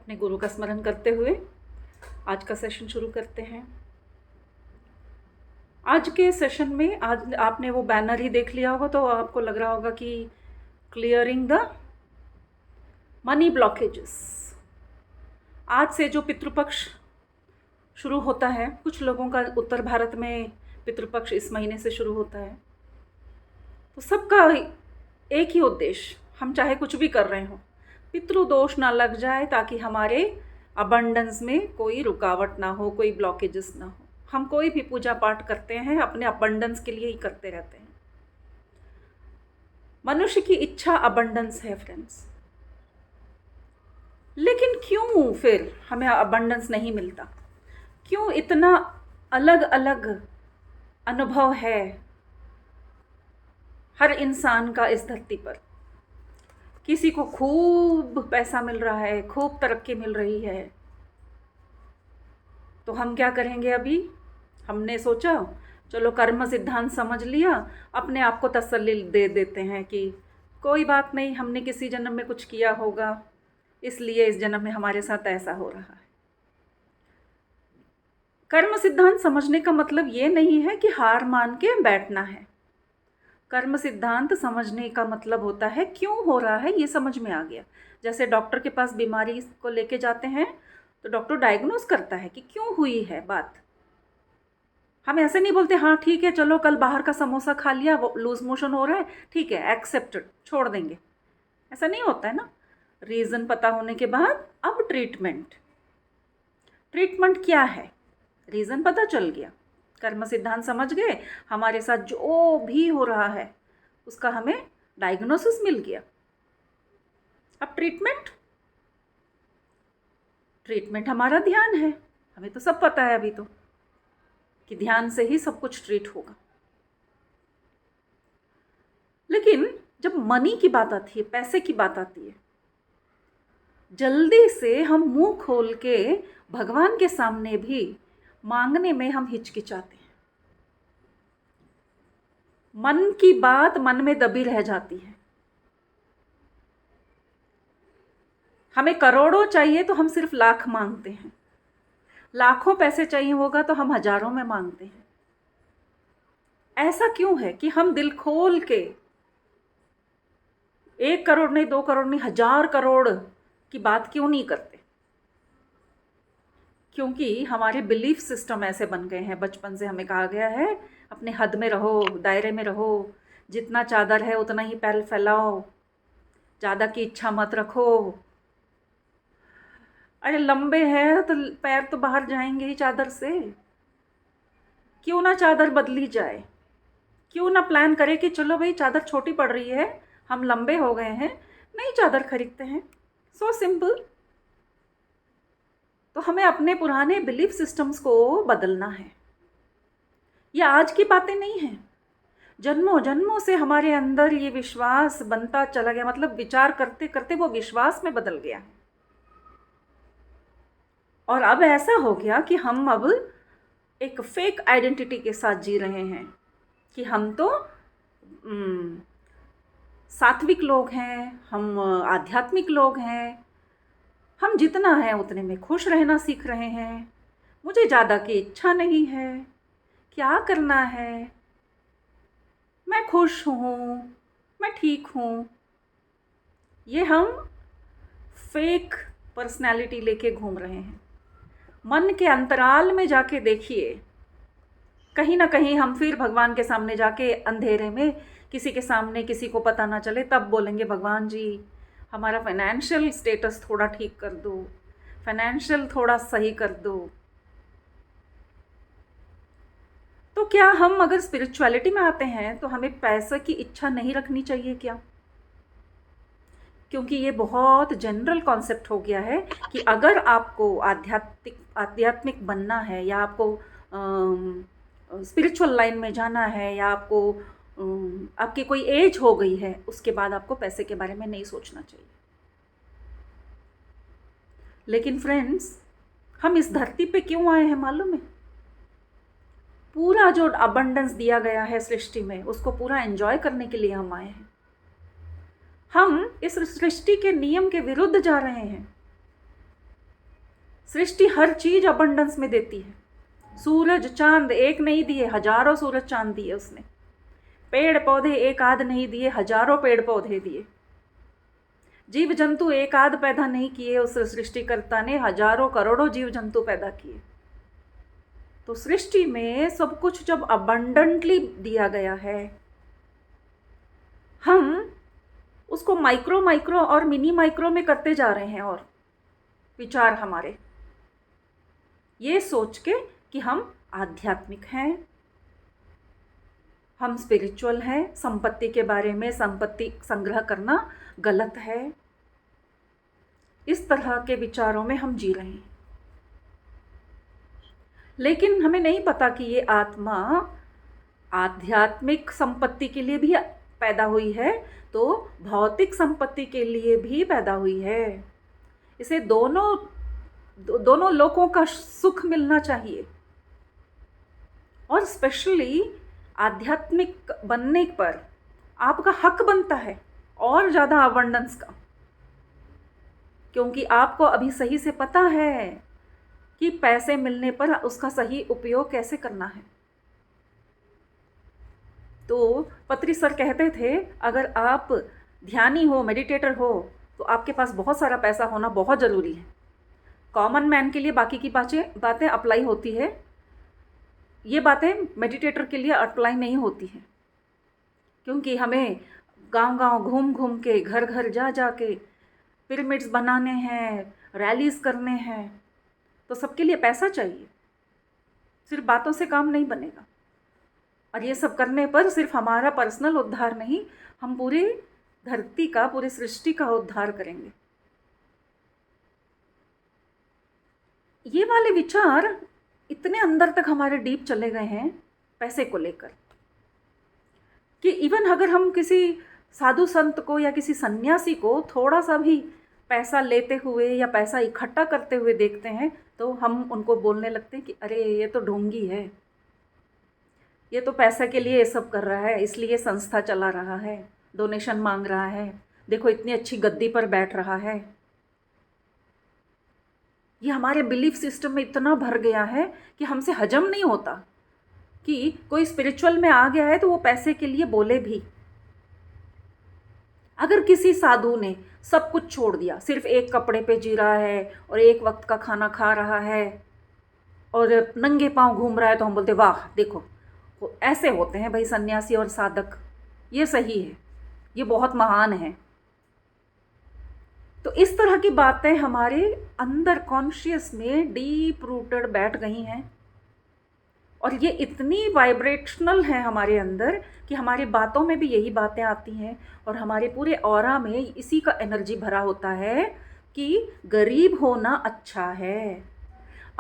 अपने गुरु का स्मरण करते हुए आज का सेशन शुरू करते हैं। आज के सेशन में आज आपने वो बैनर ही देख लिया होगा तो आपको लग रहा होगा कि क्लियरिंग द मनी ब्लॉकेजेस। आज से जो पितृपक्ष शुरू होता है, कुछ लोगों का उत्तर भारत में पितृपक्ष इस महीने से शुरू होता है, तो सबका एक ही उद्देश्य, हम चाहे कुछ भी कर रहे हों, पितृदोष ना लग जाए ताकि हमारे अबंडेंस में कोई रुकावट ना हो, कोई ब्लॉकेजेस ना हो। हम कोई भी पूजा पाठ करते हैं अपने अबंडेंस के लिए ही करते रहते हैं। मनुष्य की इच्छा अबंडेंस है फ्रेंड्स, लेकिन क्यों फिर हमें अबंडेंस नहीं मिलता? क्यों इतना अलग अलग अनुभव है हर इंसान का इस धरती पर? किसी को खूब पैसा मिल रहा है, खूब तरक्की मिल रही है, तो हम क्या करेंगे? अभी हमने सोचा चलो कर्म सिद्धांत समझ लिया, अपने आप को तसल्ली दे देते हैं कि कोई बात नहीं, हमने किसी जन्म में कुछ किया होगा, इसलिए इस जन्म में हमारे साथ ऐसा हो रहा है। कर्म सिद्धांत समझने का मतलब ये नहीं है कि हार मान के बैठना है। कर्म सिद्धांत समझने का मतलब होता है क्यों हो रहा है ये समझ में आ गया। जैसे डॉक्टर के पास बीमारी को लेके जाते हैं तो डॉक्टर डायग्नोज करता है कि क्यों हुई है बात। हम ऐसे नहीं बोलते हाँ ठीक है चलो कल बाहर का समोसा खा लिया, वो लूज मोशन हो रहा है, ठीक है एक्सेप्टेड, छोड़ देंगे, ऐसा नहीं होता है ना। रीज़न पता होने के बाद अब ट्रीटमेंट क्या है, रीज़न पता चल गया, कर्म सिद्धांत समझ गए, हमारे साथ जो भी हो रहा है उसका हमें डायग्नोसिस मिल गया। अब ट्रीटमेंट हमारा ध्यान है। हमें तो सब पता है अभी तो कि ध्यान से ही सब कुछ ट्रीट होगा। लेकिन जब मनी की बात आती है, पैसे की बात आती है, जल्दी से हम मुंह खोल के भगवान के सामने भी मांगने में हम हिचकिचाते हैं। मन की बात मन में दबी रह जाती है। हमें करोड़ों चाहिए तो हम सिर्फ लाख मांगते हैं, लाखों पैसे चाहिए होगा तो हम हजारों में मांगते हैं। ऐसा क्यों है कि हम दिल खोल के 1 करोड़ नहीं, 2 करोड़ नहीं, 1000 करोड़ की बात क्यों नहीं करते? क्योंकि हमारे बिलीफ सिस्टम ऐसे बन गए हैं। बचपन से हमें कहा गया है अपने हद में रहो, दायरे में रहो, जितना चादर है उतना ही पैर फैलाओ, ज़्यादा की इच्छा मत रखो। अरे लंबे हैं तो पैर तो बाहर जाएंगे ही चादर से। क्यों ना चादर बदली जाए? क्यों ना प्लान करें कि चलो भाई चादर छोटी पड़ रही है, हम लंबे हो गए हैं, नई चादर खरीदते हैं। So simple. तो हमें अपने पुराने बिलीफ सिस्टम्स को बदलना है। ये आज की बातें नहीं हैं, जन्मों जन्मों से हमारे अंदर ये विश्वास बनता चला गया, मतलब विचार करते करते वो विश्वास में बदल गया है। और अब ऐसा हो गया कि हम अब एक फेक आइडेंटिटी के साथ जी रहे हैं कि हम तो सात्विक लोग हैं, हम आध्यात्मिक लोग हैं, हम जितना है उतने में खुश रहना सीख रहे हैं, मुझे ज़्यादा की इच्छा नहीं है, क्या करना है, मैं खुश हूँ, मैं ठीक हूँ। ये हम फेक पर्सनैलिटी लेके घूम रहे हैं। मन के अंतराल में जाके देखिए, कहीं ना कहीं हम फिर भगवान के सामने जाके अंधेरे में किसी के सामने किसी को पता ना चले तब बोलेंगे भगवान जी हमारा फाइनेंशियल स्टेटस थोड़ा ठीक कर दो, फाइनेंशियल थोड़ा सही कर दो। तो क्या हम अगर स्पिरिचुअलिटी में आते हैं तो हमें पैसे की इच्छा नहीं रखनी चाहिए क्या? क्योंकि ये बहुत जनरल कॉन्सेप्ट हो गया है कि अगर आपको आध्यात्मिक बनना है या आपको स्पिरिचुअल लाइन में जाना है या आपको आपकी कोई एज हो गई है, उसके बाद आपको पैसे के बारे में नहीं सोचना चाहिए। लेकिन फ्रेंड्स, हम इस धरती पे क्यों आए हैं मालूम है? पूरा जो अबंडेंस दिया गया है सृष्टि में उसको पूरा एंजॉय करने के लिए हम आए हैं। हम इस सृष्टि के नियम के विरुद्ध जा रहे हैं। सृष्टि हर चीज अबंडेंस में देती है। सूरज चांद एक नहीं दिए, हजारों सूरज चांद दिए उसने। पेड़ पौधे एक आध नहीं दिए, हजारों पेड़ पौधे दिए। जीव जंतु एक आध पैदा नहीं किए उस सृष्टिकर्ता ने, हजारों करोड़ों जीव जंतु पैदा किए। तो सृष्टि में सब कुछ जब अबंडेंटली दिया गया है, हम उसको माइक्रो माइक्रो और मिनी माइक्रो में करते जा रहे हैं। और विचार हमारे ये सोच के कि हम आध्यात्मिक हैं, हम स्पिरिचुअल हैं, संपत्ति के बारे में, संपत्ति संग्रह करना गलत है, इस तरह के विचारों में हम जी रहे हैं। लेकिन हमें नहीं पता कि ये आत्मा आध्यात्मिक संपत्ति के लिए भी पैदा हुई है, तो भौतिक संपत्ति के लिए भी पैदा हुई है। इसे दोनों लोगों का सुख मिलना चाहिए। और स्पेशली आध्यात्मिक बनने पर आपका हक बनता है और ज़्यादा अबंडेंस का, क्योंकि आपको अभी सही से पता है कि पैसे मिलने पर उसका सही उपयोग कैसे करना है। तो पत्री सर कहते थे, अगर आप ध्यानी हो, मेडिटेटर हो, तो आपके पास बहुत सारा पैसा होना बहुत ज़रूरी है। कॉमन मैन के लिए बाकी की बातें अप्लाई होती है, ये बातें मेडिटेटर के लिए अप्लाई नहीं होती हैं, क्योंकि हमें गांव-गांव घूम घूम के, घर घर जा जा के पिरामिड्स बनाने हैं, रैलीज करने हैं, तो सबके लिए पैसा चाहिए। सिर्फ बातों से काम नहीं बनेगा। और ये सब करने पर सिर्फ हमारा पर्सनल उद्धार नहीं, हम पूरी धरती का, पूरी सृष्टि का उद्धार करेंगे। ये वाले विचार इतने अंदर तक हमारे डीप चले गए हैं पैसे को लेकर, कि इवन अगर हम किसी साधु संत को या किसी सन्यासी को थोड़ा सा भी पैसा लेते हुए या पैसा इकट्ठा करते हुए देखते हैं, तो हम उनको बोलने लगते हैं कि अरे ये तो ढोंगी है, ये तो पैसे के लिए ये सब कर रहा है, इसलिए संस्था चला रहा है, डोनेशन मांग रहा है, देखो इतनी अच्छी गद्दी पर बैठ रहा है। ये हमारे बिलीफ सिस्टम में इतना भर गया है कि हमसे हजम नहीं होता कि कोई स्पिरिचुअल में आ गया है तो वो पैसे के लिए बोले भी। अगर किसी साधु ने सब कुछ छोड़ दिया, सिर्फ एक कपड़े पे जी रहा है और एक वक्त का खाना खा रहा है और नंगे पांव घूम रहा है, तो हम बोलते वाह देखो ऐसे होते हैं भाई सन्यासी और साधक, ये सही है, ये बहुत महान है। तो इस तरह की बातें हमारे अंदर कॉन्शियस में डीप रूटेड बैठ गई हैं, और ये इतनी वाइब्रेशनल है हमारे अंदर कि हमारी बातों में भी यही बातें आती हैं, और हमारे पूरे ऑरा में इसी का एनर्जी भरा होता है कि गरीब होना अच्छा है,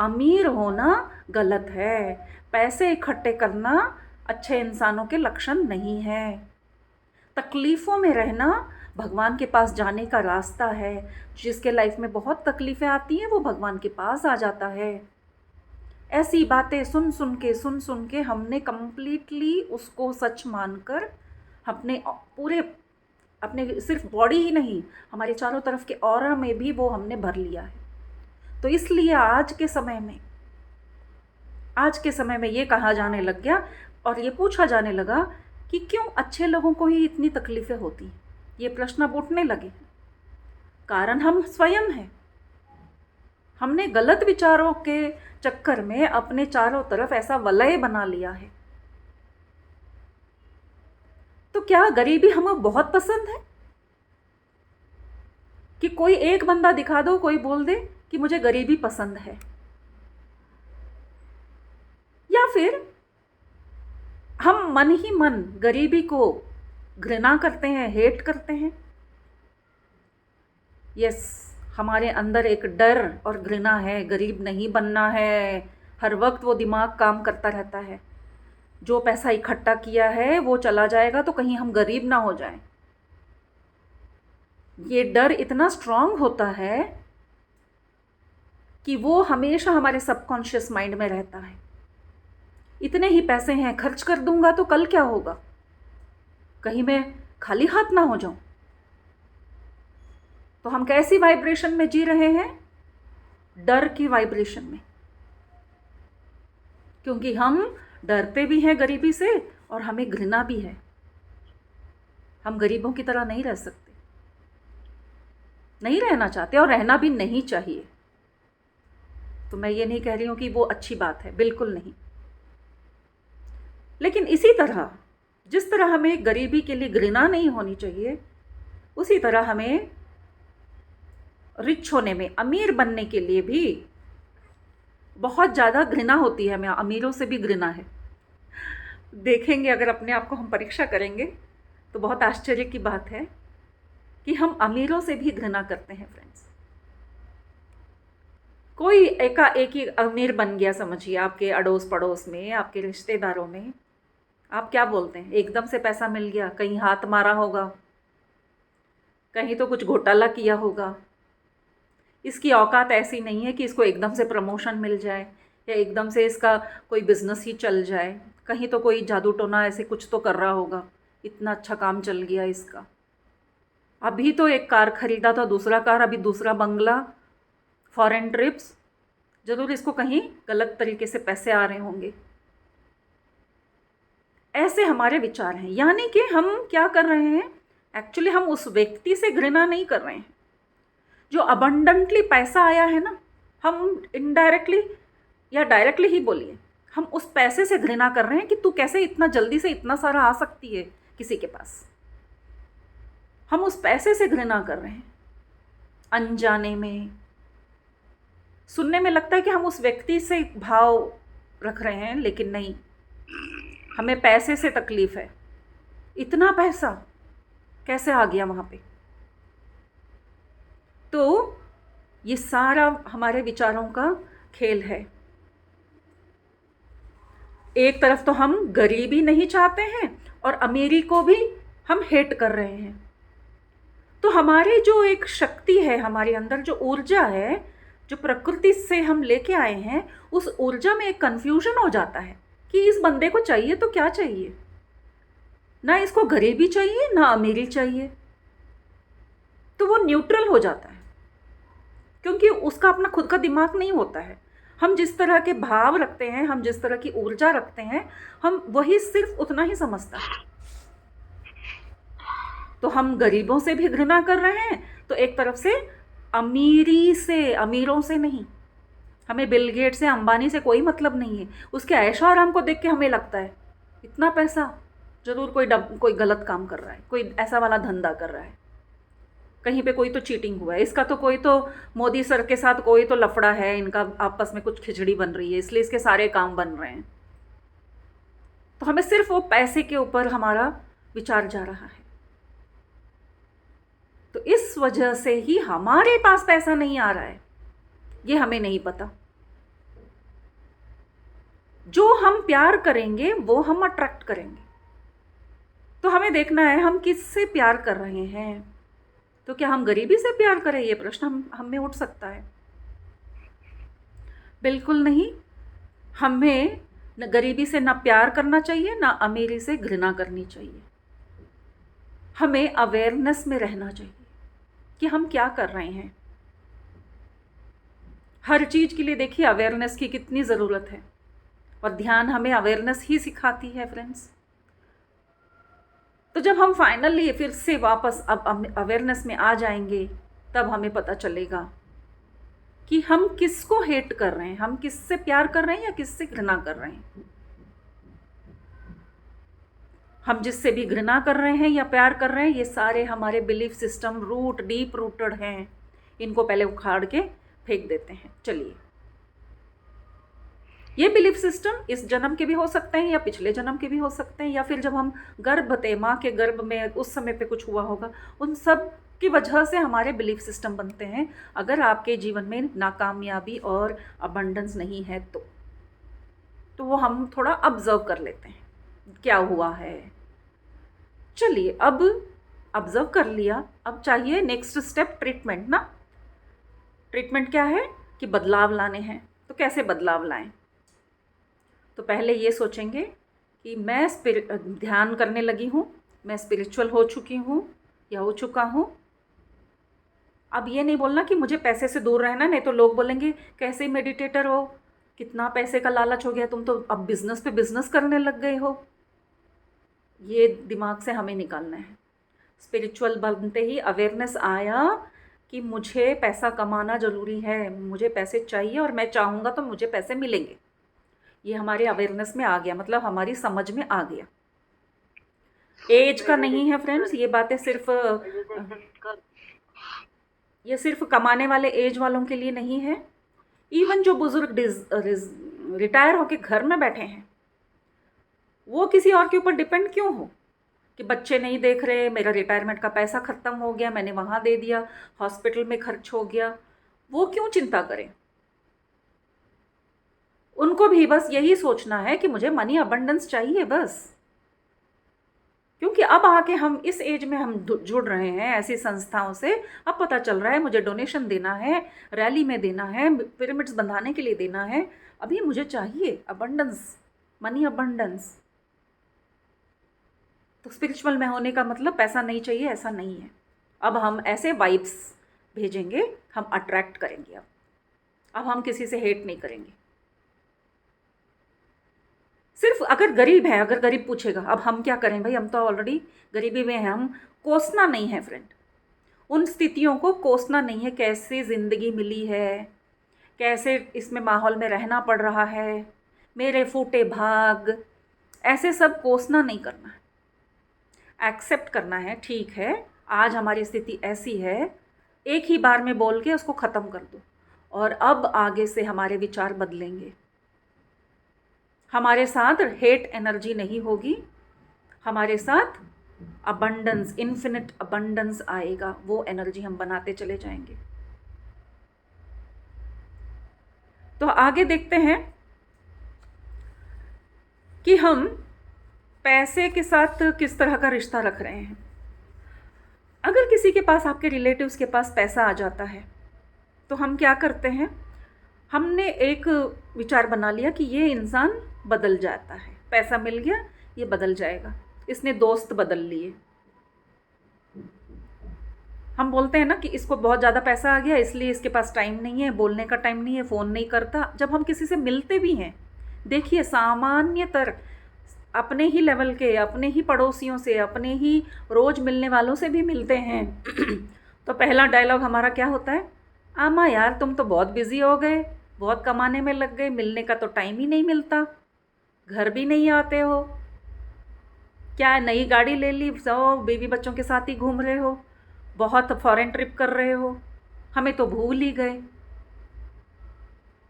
अमीर होना गलत है, पैसे इकट्ठे करना अच्छे इंसानों के लक्षण नहीं है, तकलीफ़ों में रहना भगवान के पास जाने का रास्ता है। जिसके लाइफ में बहुत तकलीफ़ें आती हैं वो भगवान के पास आ जाता है। ऐसी बातें सुन सुन के हमने कम्प्लीटली उसको सच मानकर अपने सिर्फ बॉडी ही नहीं, हमारे चारों तरफ के ऑरा में भी वो हमने भर लिया है। तो इसलिए आज के समय में ये कहा जाने लग गया और ये पूछा जाने लगा कि क्यों अच्छे लोगों को ही इतनी तकलीफ़ें होती हैं। ये प्रश्न अब उठने लगे। कारण हम स्वयं हैं। हमने गलत विचारों के चक्कर में अपने चारों तरफ ऐसा वलय बना लिया है। तो क्या गरीबी हमें बहुत पसंद है कि कोई एक बंदा दिखा दो, कोई बोल दे कि मुझे गरीबी पसंद है, या फिर हम मन ही मन गरीबी को घृणा करते हैं, हेट करते हैं। यस, हमारे अंदर एक डर और घृणा है, गरीब नहीं बनना है। हर वक्त वो दिमाग काम करता रहता है, जो पैसा इकट्ठा किया है वो चला जाएगा तो कहीं हम गरीब ना हो जाएं। ये डर इतना स्ट्रांग होता है कि वो हमेशा हमारे सबकॉन्शियस माइंड में रहता है। इतने ही पैसे हैं, खर्च कर दूंगा तो कल क्या होगा, कहीं मैं खाली हाथ ना हो जाऊं। तो हम कैसी वाइब्रेशन में जी रहे हैं? डर की वाइब्रेशन में, क्योंकि हम डरते भी हैं गरीबी से और हमें घृणा भी है। हम गरीबों की तरह नहीं रह सकते, नहीं रहना चाहते और रहना भी नहीं चाहिए। तो मैं ये नहीं कह रही हूँ कि वो अच्छी बात है, बिल्कुल नहीं। लेकिन इसी तरह जिस तरह हमें गरीबी के लिए घृणा नहीं होनी चाहिए, उसी तरह हमें रिच होने में, अमीर बनने के लिए भी बहुत ज़्यादा घृणा होती है। हमें अमीरों से भी घृणा है। देखेंगे, अगर अपने आप को हम परीक्षा करेंगे तो बहुत आश्चर्य की बात है कि हम अमीरों से भी घृणा करते हैं फ्रेंड्स। कोई एकाएक ही अमीर बन गया समझिए आपके अड़ोस पड़ोस में, आपके रिश्तेदारों में, आप क्या बोलते हैं? एकदम से पैसा मिल गया, कहीं हाथ मारा होगा, कहीं तो कुछ घोटाला किया होगा। इसकी औकात ऐसी नहीं है कि इसको एकदम से प्रमोशन मिल जाए या एकदम से इसका कोई बिजनेस ही चल जाए। कहीं तो कोई जादू टोना ऐसे कुछ तो कर रहा होगा, इतना अच्छा काम चल गया इसका। अभी तो एक कार खरीदा था, दूसरा कार, अभी दूसरा बंगला, फॉरेन ट्रिप्स। ज़रूर इसको कहीं गलत तरीके से पैसे आ रहे होंगे। ऐसे हमारे विचार हैं। यानी कि हम क्या कर रहे हैं? एक्चुअली हम उस व्यक्ति से घृणा नहीं कर रहे हैं जो अबंडेंटली पैसा आया है ना। हम इनडायरेक्टली या डायरेक्टली ही बोलिए, हम उस पैसे से घृणा कर रहे हैं कि तू कैसे इतना जल्दी से इतना सारा आ सकती है किसी के पास। हम उस पैसे से घृणा कर रहे हैं। अनजाने में सुनने में लगता है कि हम उस व्यक्ति से भाव रख रहे हैं, लेकिन नहीं, हमें पैसे से तकलीफ़ है। इतना पैसा कैसे आ गया वहाँ पे? तो ये सारा हमारे विचारों का खेल है। एक तरफ तो हम गरीबी नहीं चाहते हैं और अमीरी को भी हम हेट कर रहे हैं। तो हमारी जो एक शक्ति है, हमारे अंदर जो ऊर्जा है, जो प्रकृति से हम लेके आए हैं, उस ऊर्जा में एक कन्फ्यूजन हो जाता है कि इस बंदे को चाहिए तो क्या चाहिए? ना इसको गरीबी चाहिए ना अमीरी चाहिए। तो वो न्यूट्रल हो जाता है, क्योंकि उसका अपना खुद का दिमाग नहीं होता है। हम जिस तरह के भाव रखते हैं, हम जिस तरह की ऊर्जा रखते हैं, हम वही सिर्फ उतना ही समझता है। तो हम गरीबों से भी घृणा कर रहे हैं, तो एक तरफ से अमीरी से, अमीरों से नहीं। हमें बिल गेट से, अंबानी से कोई मतलब नहीं है। उसके ऐशो आराम को देख के हमें लगता है इतना पैसा, ज़रूर कोई गलत काम कर रहा है, कोई ऐसा वाला धंधा कर रहा है, कहीं पे कोई तो चीटिंग हुआ है, इसका तो कोई तो मोदी सर के साथ कोई तो लफड़ा है, इनका आपस में कुछ खिचड़ी बन रही है, इसलिए इसके सारे काम बन रहे हैं। तो हमें सिर्फ वो पैसे के ऊपर हमारा विचार जा रहा है। तो इस वजह से ही हमारे पास पैसा नहीं आ रहा है, ये हमें नहीं पता। जो हम प्यार करेंगे वो हम अट्रैक्ट करेंगे। तो हमें देखना है हम किससे प्यार कर रहे हैं। तो क्या हम गरीबी से प्यार करें? ये प्रश्न हम में उठ सकता है। बिल्कुल नहीं। हमें न गरीबी से ना प्यार करना चाहिए, ना अमीरी से घृणा करनी चाहिए। हमें अवेयरनेस में रहना चाहिए कि हम क्या कर रहे हैं। हर चीज़ के लिए देखिए अवेयरनेस की कितनी ज़रूरत है, और ध्यान हमें अवेयरनेस ही सिखाती है फ्रेंड्स। तो जब हम फाइनली फिर से वापस अब अवेयरनेस में आ जाएंगे, तब हमें पता चलेगा कि हम किसको हेट कर रहे हैं, हम किससे प्यार कर रहे हैं या किससे घृणा कर रहे हैं। हम जिससे भी घृणा कर रहे हैं या प्यार कर रहे हैं, ये सारे हमारे बिलीफ सिस्टम डीप रूटेड हैं। इनको पहले उखाड़ के फेंक देते हैं। चलिए, ये बिलीफ सिस्टम इस जन्म के भी हो सकते हैं या पिछले जन्म के भी हो सकते हैं, या फिर जब हम गर्भ थे, माँ के गर्भ में उस समय पे कुछ हुआ होगा, उन सब की वजह से हमारे बिलीफ सिस्टम बनते हैं। अगर आपके जीवन में नाकामयाबी और अबंडेंस नहीं है तो वो हम थोड़ा ऑब्जर्व कर लेते हैं क्या हुआ है। चलिए, अब ऑब्जर्व कर लिया, अब चाहिए नेक्स्ट स्टेप, ट्रीटमेंट ना। ट्रीटमेंट क्या है कि बदलाव लाने हैं। तो कैसे बदलाव लाएं? तो पहले ये सोचेंगे कि मैं ध्यान करने लगी हूँ, मैं स्पिरिचुअल हो चुकी हूँ या हो चुका हूँ। अब ये नहीं बोलना कि मुझे पैसे से दूर रहना, नहीं तो लोग बोलेंगे कैसे मेडिटेटर हो, कितना पैसे का लालच हो गया, तुम तो अब बिजनेस पे बिजनेस करने लग गए हो। ये दिमाग से हमें निकालना है। स्पिरिचुअल बनते ही अवेयरनेस आया कि मुझे पैसा कमाना ज़रूरी है, मुझे पैसे चाहिए और मैं चाहूँगा तो मुझे पैसे मिलेंगे। ये हमारे अवेयरनेस में आ गया, मतलब हमारी समझ में आ गया। एज का नहीं है फ्रेंड्स, ये सिर्फ कमाने वाले एज वालों के लिए नहीं है। इवन जो बुजुर्ग रिटायर होके घर में बैठे हैं, वो किसी और के ऊपर डिपेंड क्यों हो कि बच्चे नहीं देख रहे, मेरा रिटायरमेंट का पैसा ख़त्म हो गया, मैंने वहाँ दे दिया, हॉस्पिटल में खर्च हो गया, वो क्यों चिंता करें। उनको भी बस यही सोचना है कि मुझे मनी अबंडेंस चाहिए बस। क्योंकि अब आके हम इस एज में हम जुड़ रहे हैं ऐसी संस्थाओं से, अब पता चल रहा है मुझे डोनेशन देना है, रैली में देना है, पिरामिड्स बंधाने के लिए देना है, अभी मुझे चाहिए अबंडेंस, मनी अबंडेंस। तो स्पिरिचुअल में होने का मतलब पैसा नहीं चाहिए, ऐसा नहीं है। अब हम ऐसे वाइब्स भेजेंगे, हम अट्रैक्ट करेंगे। अब हम किसी से हेट नहीं करेंगे। सिर्फ अगर गरीब है, अगर गरीब पूछेगा अब हम क्या करें भाई, हम तो ऑलरेडी गरीबी में हैं, हम कोसना नहीं है फ्रेंड, उन स्थितियों को कोसना नहीं है। कैसे ज़िंदगी मिली है, कैसे इसमें माहौल में रहना पड़ रहा है, मेरे फूटे भाग, ऐसे सब कोसना नहीं करना है। एक्सेप्ट करना है, ठीक है आज हमारी स्थिति ऐसी है, एक ही बार में बोल के उसको ख़त्म कर दो, और अब आगे से हमारे विचार बदलेंगे। हमारे साथ हेट एनर्जी नहीं होगी, हमारे साथ अबंडेंस, इन्फिनिट अबंडेंस आएगा, वो एनर्जी हम बनाते चले जाएंगे। तो आगे देखते हैं कि हम पैसे के साथ किस तरह का रिश्ता रख रहे हैं। अगर किसी के पास, आपके रिलेटिव्स के पास पैसा आ जाता है तो हम क्या करते हैं, हमने एक विचार बना लिया कि ये इंसान बदल जाता है, पैसा मिल गया ये बदल जाएगा, इसने दोस्त बदल लिए। हम बोलते हैं ना कि इसको बहुत ज़्यादा पैसा आ गया इसलिए इसके पास टाइम नहीं है, बोलने का टाइम नहीं है, फ़ोन नहीं करता। जब हम किसी से मिलते भी हैं, देखिए सामान्यतर अपने ही लेवल के, अपने ही पड़ोसियों से, अपने ही रोज़ मिलने वालों से भी मिलते हैं तो पहला डायलॉग हमारा क्या होता है, आमा यार तुम तो बहुत बिज़ी हो गए, बहुत कमाने में लग गए, मिलने का तो टाइम ही नहीं मिलता, घर भी नहीं आते हो, क्या नई गाड़ी ले ली, सब बीवी बच्चों के साथ ही घूम रहे हो, बहुत फॉरेन ट्रिप कर रहे हो, हमें तो भूल ही गए।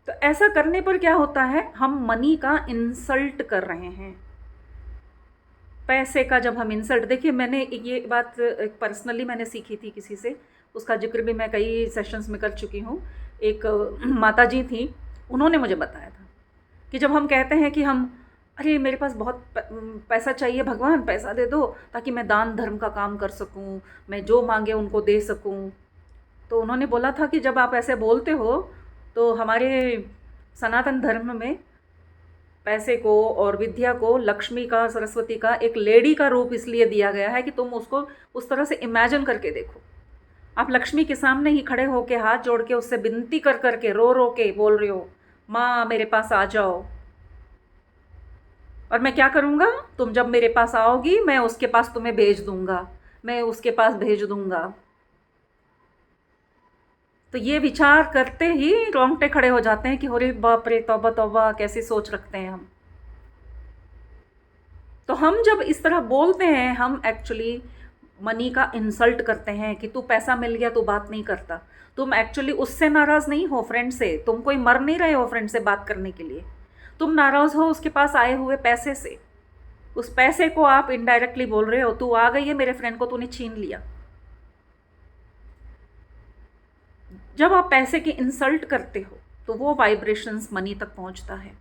तो ऐसा करने पर क्या होता है, हम मनी का इंसल्ट कर रहे हैं। पैसे का जब हम इंसल्ट, देखिए मैंने ये बात पर्सनली मैंने सीखी थी किसी से, उसका जिक्र भी मैं कई सेशंस में कर चुकी हूँ। एक माता जी थी, उन्होंने मुझे बताया था कि जब हम कहते हैं कि हम, अरे मेरे पास बहुत पैसा चाहिए, भगवान पैसा दे दो ताकि मैं दान धर्म का काम कर सकूं, मैं जो मांगे उनको दे सकूं, तो उन्होंने बोला था कि जब आप ऐसे बोलते हो तो हमारे सनातन धर्म में पैसे को और विद्या को लक्ष्मी का, सरस्वती का एक लेडी का रूप इसलिए दिया गया है कि तुम उसको उस तरह से इमेजिन करके देखो। आप लक्ष्मी के सामने ही खड़े होके हाथ जोड़ के उससे विनती कर करके, रो रो के बोल रहे हो, माँ मेरे पास आ जाओ, और मैं क्या करूँगा, तुम जब मेरे पास आओगी मैं उसके पास तुम्हें भेज दूँगा, मैं उसके पास भेज दूँगा। तो ये विचार करते ही रोंगटे खड़े हो जाते हैं कि अरे बाप रे, तौबा तौबा, कैसी सोच रखते हैं हम। तो हम जब इस तरह बोलते हैं, हम एक्चुअली मनी का इंसल्ट करते हैं कि तू पैसा मिल गया तू बात नहीं करता। तुम एक्चुअली उससे नाराज़ नहीं हो, फ्रेंड से, तुम कोई मर नहीं रहे हो फ्रेंड से बात करने के लिए, तुम नाराज़ हो उसके पास आए हुए पैसे से। उस पैसे को आप इनडायरेक्टली बोल रहे हो, तू आ गई है मेरे फ्रेंड को तूने छीन लिया। जब आप पैसे की इंसल्ट करते हो तो वो वाइब्रेशंस मनी तक पहुंचता है।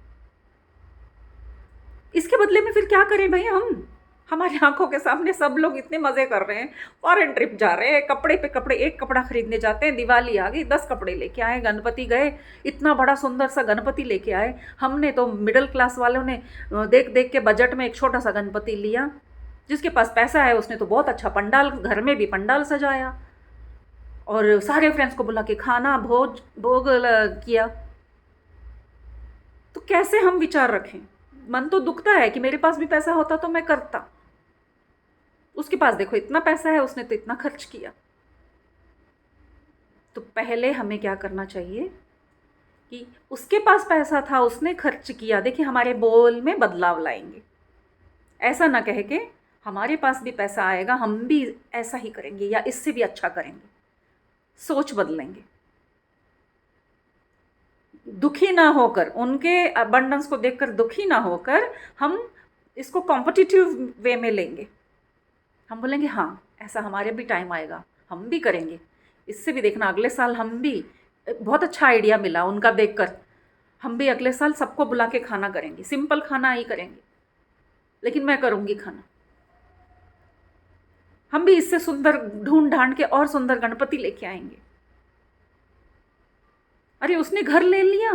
इसके बदले में फिर क्या करें भाई, हम, हमारी आंखों के सामने सब लोग इतने मज़े कर रहे हैं, फॉरेन ट्रिप जा रहे हैं, कपड़े पे कपड़े, एक कपड़ा खरीदने जाते हैं, दिवाली आ गई 10 कपड़े लेके आए, गणपति गए, इतना बड़ा सुंदर सा गणपति लेके आए। हमने तो मिडिल क्लास वालों ने देख देख के बजट में एक छोटा सा गणपति लिया। जिसके पास पैसा है उसने तो बहुत अच्छा पंडाल, घर में भी पंडाल सजाया, और सारे फ्रेंड्स को बुला के खाना भोग किया। तो कैसे हम विचार रखें? मन तो दुखता है कि मेरे पास भी पैसा होता तो मैं करता। उसके पास देखो इतना पैसा है, उसने तो इतना खर्च किया। तो पहले हमें क्या करना चाहिए कि उसके पास पैसा था, उसने खर्च किया, देखिए हमारे बोल में बदलाव लाएंगे। ऐसा ना कह के हमारे पास भी पैसा आएगा, हम भी ऐसा ही करेंगे या इससे भी अच्छा करेंगे। सोच बदलेंगे। दुखी ना होकर, उनके अबंडेंस को देखकर दुखी ना होकर हम इसको कॉम्पिटिटिव वे में लेंगे। हम बोलेंगे हाँ ऐसा हमारे भी टाइम आएगा, हम भी करेंगे। इससे भी देखना अगले साल हम भी, बहुत अच्छा आइडिया मिला उनका देखकर, हम भी अगले साल सबको बुला के खाना करेंगे, सिंपल खाना ही करेंगे लेकिन मैं करूँगी खाना। हम भी इससे सुंदर ढूंढ ढांड के और सुंदर गणपति लेके आएंगे। अरे उसने घर ले लिया,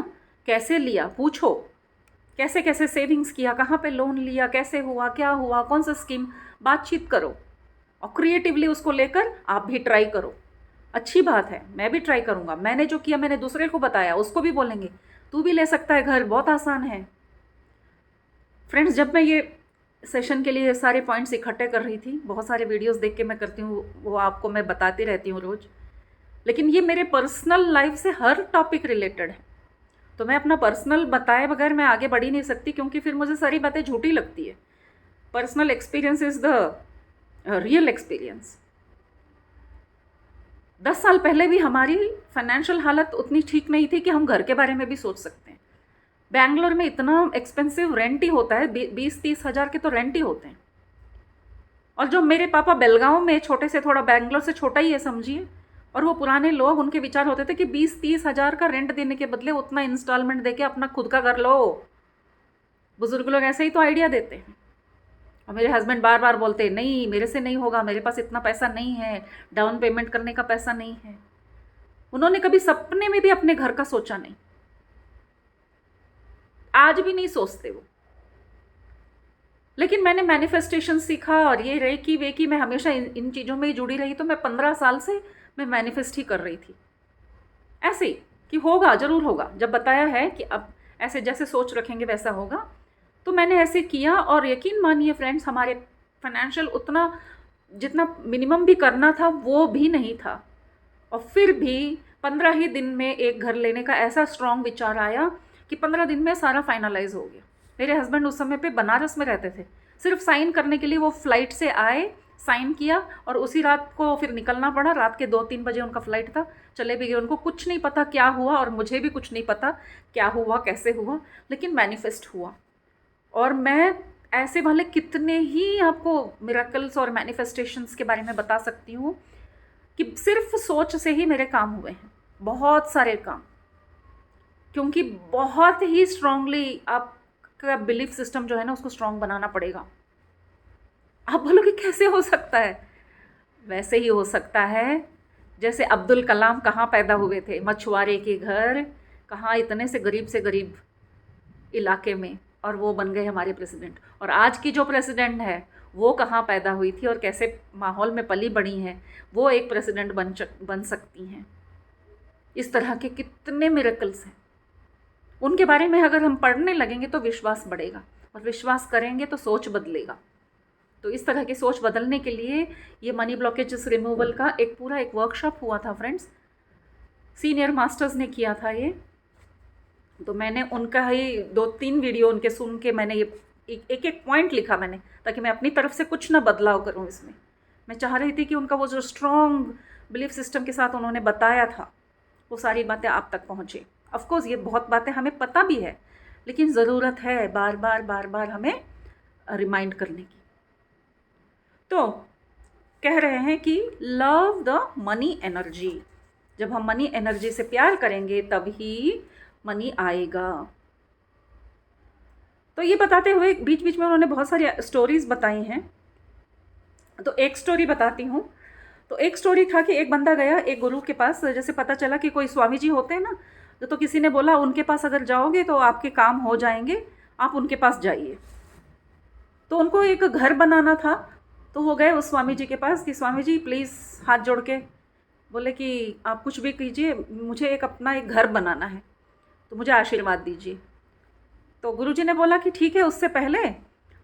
कैसे लिया पूछो, कैसे कैसे सेविंग्स किया, कहाँ पे लोन लिया, कैसे हुआ, क्या हुआ, कौन सा स्कीम, बातचीत करो और क्रिएटिवली उसको लेकर आप भी ट्राई करो। अच्छी बात है, मैं भी ट्राई करूँगा। मैंने जो किया मैंने दूसरे को बताया, उसको भी बोलेंगे तू भी ले सकता है घर, बहुत आसान है। फ्रेंड्स, जब मैं ये सेशन के लिए सारे पॉइंट्स इकट्ठे कर रही थी, बहुत सारे वीडियोस देख के मैं करती हूँ, वो आपको मैं बताती रहती हूँ रोज़, लेकिन ये मेरे पर्सनल लाइफ से हर टॉपिक रिलेटेड है। तो मैं अपना पर्सनल बताए बगैर मैं आगे बढ़ ही नहीं सकती, क्योंकि फिर मुझे सारी बातें झूठी लगती है। Personal experience is the real experience. 10 साल पहले भी हमारी फाइनेंशियल हालत उतनी ठीक नहीं थी कि हम घर के बारे में भी सोच सकते हैं। बैंगलोर में इतना एक्सपेंसिव रेंट ही होता है, 20-30 हज़ार के तो रेंट ही होते हैं। और जो मेरे पापा बेलगांव में, छोटे से, थोड़ा बैंगलोर से छोटा ही है समझिए, और वो पुराने लोग, उनके विचार होते थे कि 20-30 हज़ार का रेंट देने के बदले उतना इंस्टॉलमेंट देके अपना खुद का घर लो। बुजुर्ग लोग ऐसे ही तो आइडिया देते हैं। और मेरे हस्बैंड बार बार बोलते हैं नहीं मेरे से नहीं होगा, मेरे पास इतना पैसा नहीं है, डाउन पेमेंट करने का पैसा नहीं है। उन्होंने कभी सपने में भी अपने घर का सोचा नहीं, आज भी नहीं सोचते वो। लेकिन मैंने मैनिफेस्टेशन सीखा और ये रेकी वेकी, मैं हमेशा इन चीज़ों में ही जुड़ी रही। तो मैं 15 साल से मैं मैनिफेस्ट ही कर रही थी, ऐसे ही कि होगा, ज़रूर होगा। जब बताया है कि अब ऐसे जैसे सोच रखेंगे वैसा होगा, तो मैंने ऐसे किया। और यकीन मानिए फ्रेंड्स, हमारे फाइनेंशियल उतना जितना मिनिमम भी करना था वो भी नहीं था। और फिर भी 15 ही दिन में एक घर लेने का ऐसा स्ट्रॉन्ग विचार आया कि 15 दिन में सारा फाइनलाइज हो गया। मेरे हस्बैंड उस समय पे बनारस में रहते थे, सिर्फ साइन करने के लिए वो फ्लाइट से आए, साइन किया और उसी रात को फिर निकलना पड़ा। रात के 2-3 बजे उनका फ़्लाइट था, चले भी गए। उनको कुछ नहीं पता क्या हुआ और मुझे भी कुछ नहीं पता क्या हुआ, कैसे हुआ, लेकिन मैनिफेस्ट हुआ। और मैं ऐसे वाले कितने ही आपको मिरेकल्स और मैनिफेस्टेशंस के बारे में बता सकती हूँ कि सिर्फ सोच से ही मेरे काम हुए हैं, बहुत सारे काम। क्योंकि बहुत ही स्ट्रांगली आपका बिलीफ सिस्टम जो है ना, उसको स्ट्रांग बनाना पड़ेगा। आप बोलोगे कैसे हो सकता है? वैसे ही हो सकता है जैसे अब्दुल कलाम कहाँ पैदा हुए थे, मछुआरे के घर, कहाँ इतने से गरीब इलाके में, और वो बन गए हमारे प्रेसिडेंट। और आज की जो प्रेसिडेंट है वो कहाँ पैदा हुई थी और कैसे माहौल में पली बड़ी हैं, वो एक प्रेसिडेंट बन सकती हैं। इस तरह के कितने मिरेकल्स हैं, उनके बारे में अगर हम पढ़ने लगेंगे तो विश्वास बढ़ेगा, और विश्वास करेंगे तो सोच बदलेगा। तो इस तरह की सोच बदलने के लिए ये मनी ब्लॉकेजेस रिमूवल का एक वर्कशॉप हुआ था फ्रेंड्स, सीनियर मास्टर्स ने किया था ये। तो मैंने उनका ही 2-3 वीडियो उनके सुन के मैंने ये एक पॉइंट लिखा मैंने, ताकि मैं अपनी तरफ से कुछ ना बदलाव करूं इसमें। मैं चाह रही थी कि उनका वो जो स्ट्रॉन्ग बिलीफ सिस्टम के साथ उन्होंने बताया था, वो सारी बातें आप तक पहुँचे। ऑफकोर्स ये बहुत बातें हमें पता भी है, लेकिन ज़रूरत है बार बार हमें रिमाइंड करने की। तो कह रहे हैं कि लव द मनी एनर्जी। जब हम मनी एनर्जी से प्यार करेंगे तभी मनी आएगा। तो ये बताते हुए बीच बीच में उन्होंने बहुत सारी स्टोरीज़ बताई हैं। तो एक स्टोरी बताती हूँ। तो एक स्टोरी था कि एक बंदा गया एक गुरु के पास। जैसे पता चला कि कोई स्वामी जी होते हैं ना, तो किसी ने बोला उनके पास अगर जाओगे तो आपके काम हो जाएंगे, आप उनके पास जाइए। तो उनको एक घर बनाना था, तो वो गए उस स्वामी जी के पास कि स्वामी जी प्लीज़, हाथ जोड़ के बोले कि आप कुछ भी कीजिए, मुझे अपना एक घर बनाना है, तो मुझे आशीर्वाद दीजिए। तो गुरुजी ने बोला कि ठीक है, उससे पहले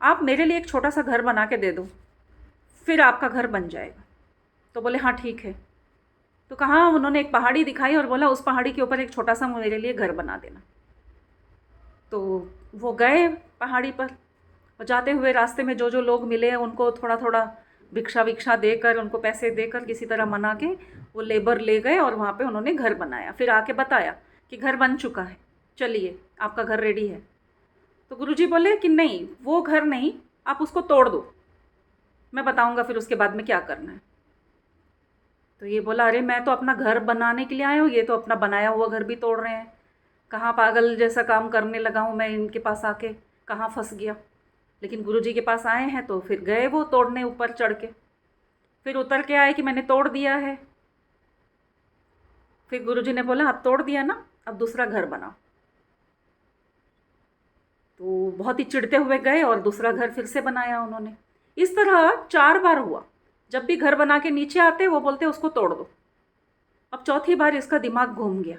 आप मेरे लिए एक छोटा सा घर बना के दे दो, फिर आपका घर बन जाएगा। तो बोले हाँ ठीक है। तो कहाँ, उन्होंने एक पहाड़ी दिखाई और बोला उस पहाड़ी के ऊपर एक छोटा सा मेरे लिए घर बना देना। तो वो गए पहाड़ी पर, और जाते हुए रास्ते में जो जो लोग मिले उनको थोड़ा थोड़ा भिक्षा विक्षा देकर, उनको पैसे देकर किसी तरह मना के वो लेबर ले गए और वहाँ पे उन्होंने घर बनाया। फिर आके बताया कि घर बन चुका है, चलिए आपका घर रेडी है। तो गुरुजी बोले कि नहीं, वो घर नहीं, आप उसको तोड़ दो, मैं बताऊँगा फिर उसके बाद में क्या करना है। तो ये बोला अरे मैं तो अपना घर बनाने के लिए आया हूँ, ये तो अपना बनाया हुआ घर भी तोड़ रहे हैं। कहाँ पागल जैसा काम करने लगा हूँ मैं इनके पास आके, कहाँ फंस गया। लेकिन गुरुजी के पास आए हैं तो फिर गए वो तोड़ने ऊपर चढ़ के, फिर उतर के आए कि मैंने तोड़ दिया है। फिर गुरुजी ने बोला अब तोड़ दिया ना, अब दूसरा घर बनाओ। तो बहुत ही चिढ़ते हुए गए और दूसरा घर फिर से बनाया उन्होंने। इस तरह 4 बार हुआ। जब भी घर बना के नीचे आते वो बोलते उसको तोड़ दो। अब चौथी बार इसका दिमाग घूम गया,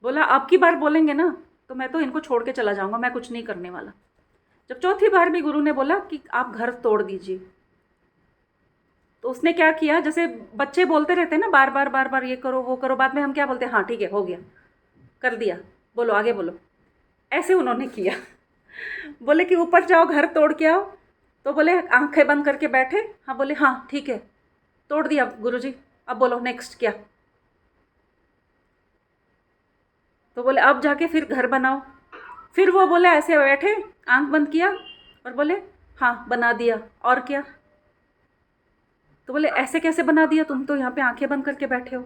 बोला अब की बार बोलेंगे ना तो मैं तो इनको छोड़ के चला जाऊंगा, मैं कुछ नहीं करने वाला। जब चौथी बार भी गुरु ने बोला कि आप घर तोड़ दीजिए, तो उसने क्या किया, जैसे बच्चे बोलते रहते हैं ना बार बार बार बार ये करो वो करो, बाद में हम क्या बोलते हैं, हाँ ठीक है हो गया, कर दिया, बोलो आगे बोलो, ऐसे उन्होंने किया। बोले कि ऊपर जाओ घर तोड़ के आओ, तो बोले आंखें बंद करके बैठे, हाँ बोले हाँ ठीक है तोड़ दिया गुरुजी, अब बोलो नेक्स्ट क्या। तो बोले अब जाके फिर घर बनाओ। फिर वो बोले ऐसे बैठे, आंख बंद किया और बोले हाँ बना दिया, और क्या। तो बोले ऐसे कैसे बना दिया, तुम तो यहाँ पे आंखें बंद करके बैठे हो।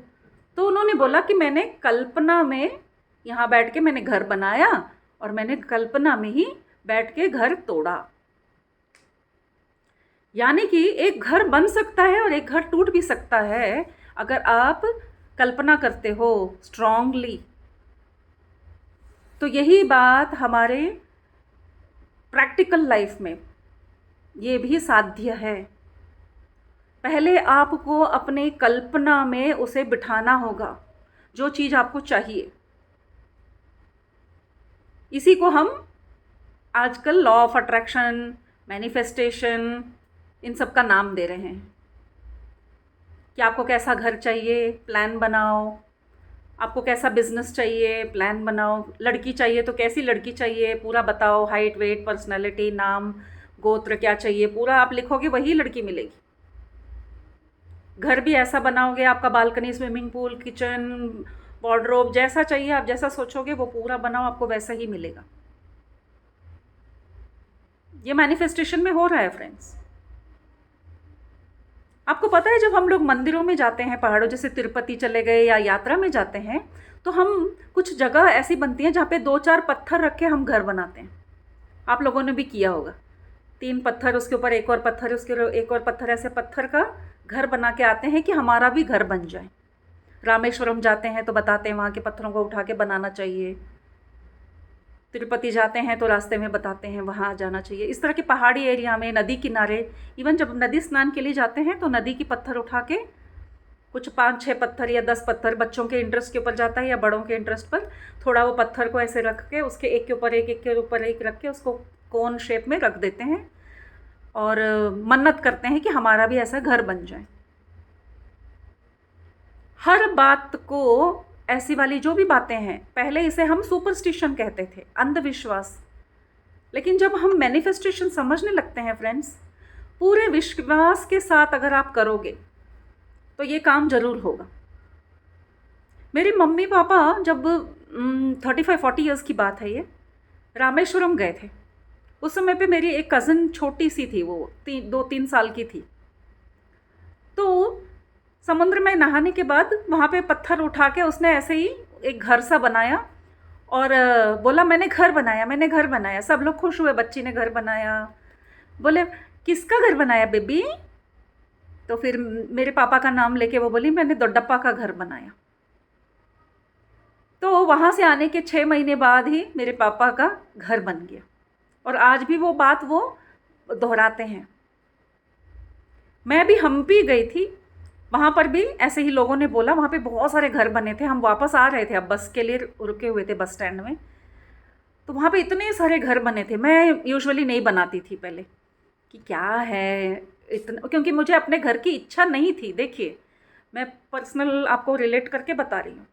तो उन्होंने बोला कि मैंने कल्पना में यहाँ बैठ के मैंने घर बनाया, और मैंने कल्पना में ही बैठ के घर तोड़ा। यानी कि एक घर बन सकता है और एक घर टूट भी सकता है अगर आप कल्पना करते हो स्ट्रांगली। तो यही बात हमारे प्रैक्टिकल लाइफ में ये भी साध्य है। पहले आपको अपने कल्पना में उसे बिठाना होगा, जो चीज़ आपको चाहिए। इसी को हम आजकल लॉ ऑफ अट्रैक्शन, मैनिफेस्टेशन, इन सब का नाम दे रहे हैं कि आपको कैसा घर चाहिए, प्लान बनाओ। आपको कैसा बिजनेस चाहिए, प्लान बनाओ। लड़की चाहिए तो कैसी लड़की चाहिए, पूरा बताओ, हाइट वेट पर्सनैलिटी नाम गोत्र क्या चाहिए, पूरा आप लिखोगे वही लड़की मिलेगी। घर भी ऐसा बनाओगे, आपका balcony, swimming pool, kitchen, wardrobe, जैसा चाहिए आप जैसा सोचोगे वो पूरा बनाओ, आपको वैसा ही मिलेगा। ये मैनिफेस्टेशन में हो रहा है फ्रेंड्स। आपको पता है जब हम लोग मंदिरों में जाते हैं, पहाड़ों जैसे तिरुपति चले गए या यात्रा में जाते हैं, तो हम कुछ जगह ऐसी बनती हैं जहाँ पे 2-4 पत्थर रख के हम घर बनाते हैं। आप लोगों ने भी किया होगा, 3 पत्थर, उसके ऊपर एक और पत्थर, उसके ऊपर एक और पत्थर, ऐसे पत्थर का घर बना के आते हैं कि हमारा भी घर बन जाए। रामेश्वरम जाते हैं तो बताते हैं वहाँ के पत्थरों को उठा के बनाना चाहिए। तिरुपति जाते हैं तो रास्ते में बताते हैं वहाँ जाना चाहिए। इस तरह के पहाड़ी एरिया में, नदी किनारे, इवन जब नदी स्नान के लिए जाते हैं तो नदी की पत्थर उठा के, कुछ 5-6 पत्थर या 10 पत्थर, बच्चों के इंटरेस्ट के ऊपर जाता है या बड़ों के इंटरेस्ट पर, थोड़ा वो पत्थर को ऐसे रख के उसके एक के ऊपर एक, एक के ऊपर एक रख के उसको कोन शेप में रख देते हैं और मन्नत करते हैं कि हमारा भी ऐसा घर बन जाए। हर बात को, ऐसी वाली जो भी बातें हैं, पहले इसे हम सुपरस्टिशन कहते थे, अंधविश्वास। लेकिन जब हम मैनिफेस्टेशन समझने लगते हैं फ्रेंड्स, पूरे विश्वास के साथ अगर आप करोगे तो ये काम ज़रूर होगा। मेरे मम्मी पापा जब 35-40 ईयर्स की बात है, ये रामेश्वरम गए थे। उस समय पे मेरी एक कज़न छोटी सी थी, वो 2-3 साल की थी। तो समुद्र में नहाने के बाद वहाँ पे पत्थर उठा के उसने ऐसे ही एक घर सा बनाया और बोला मैंने घर बनाया, मैंने घर बनाया। सब लोग खुश हुए, बच्ची ने घर बनाया। बोले किसका घर बनाया बेबी? तो फिर मेरे पापा का नाम लेके वो बोली मैंने दोड्डप्पा का घर बनाया। तो वहाँ से आने के 6 महीने बाद ही मेरे पापा का घर बन गया, और आज भी वो बात वो दोहराते हैं। मैं भी हम्पी गई थी वहाँ पर भी ऐसे ही लोगों ने बोला, वहाँ पे बहुत सारे घर बने थे, हम वापस आ रहे थे, अब बस के लिए रुके हुए थे बस स्टैंड में। तो वहाँ पे इतने सारे घर बने थे, मैं यूजुअली नहीं बनाती थी पहले कि क्या है इतना, क्योंकि मुझे अपने घर की इच्छा नहीं थी। देखिए, मैं पर्सनल आपको रिलेट करके बता रही हूँ,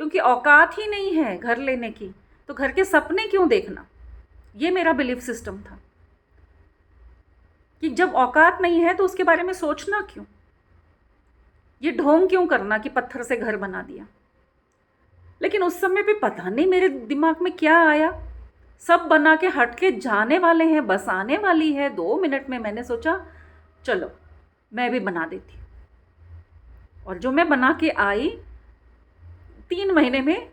क्योंकि औकात ही नहीं है घर लेने की, तो घर के सपने क्यों देखना, ये मेरा बिलीफ सिस्टम था कि जब औकात नहीं है तो उसके बारे में सोचना क्यों, ये ढोंग क्यों करना कि पत्थर से घर बना दिया। लेकिन उस समय पे पता नहीं मेरे दिमाग में क्या आया, सब बना के हट के जाने वाले हैं, बस आने वाली है 2 मिनट में, मैंने सोचा चलो मैं भी बना देती हूँ। और जो मैं बना के आई 3 महीने में,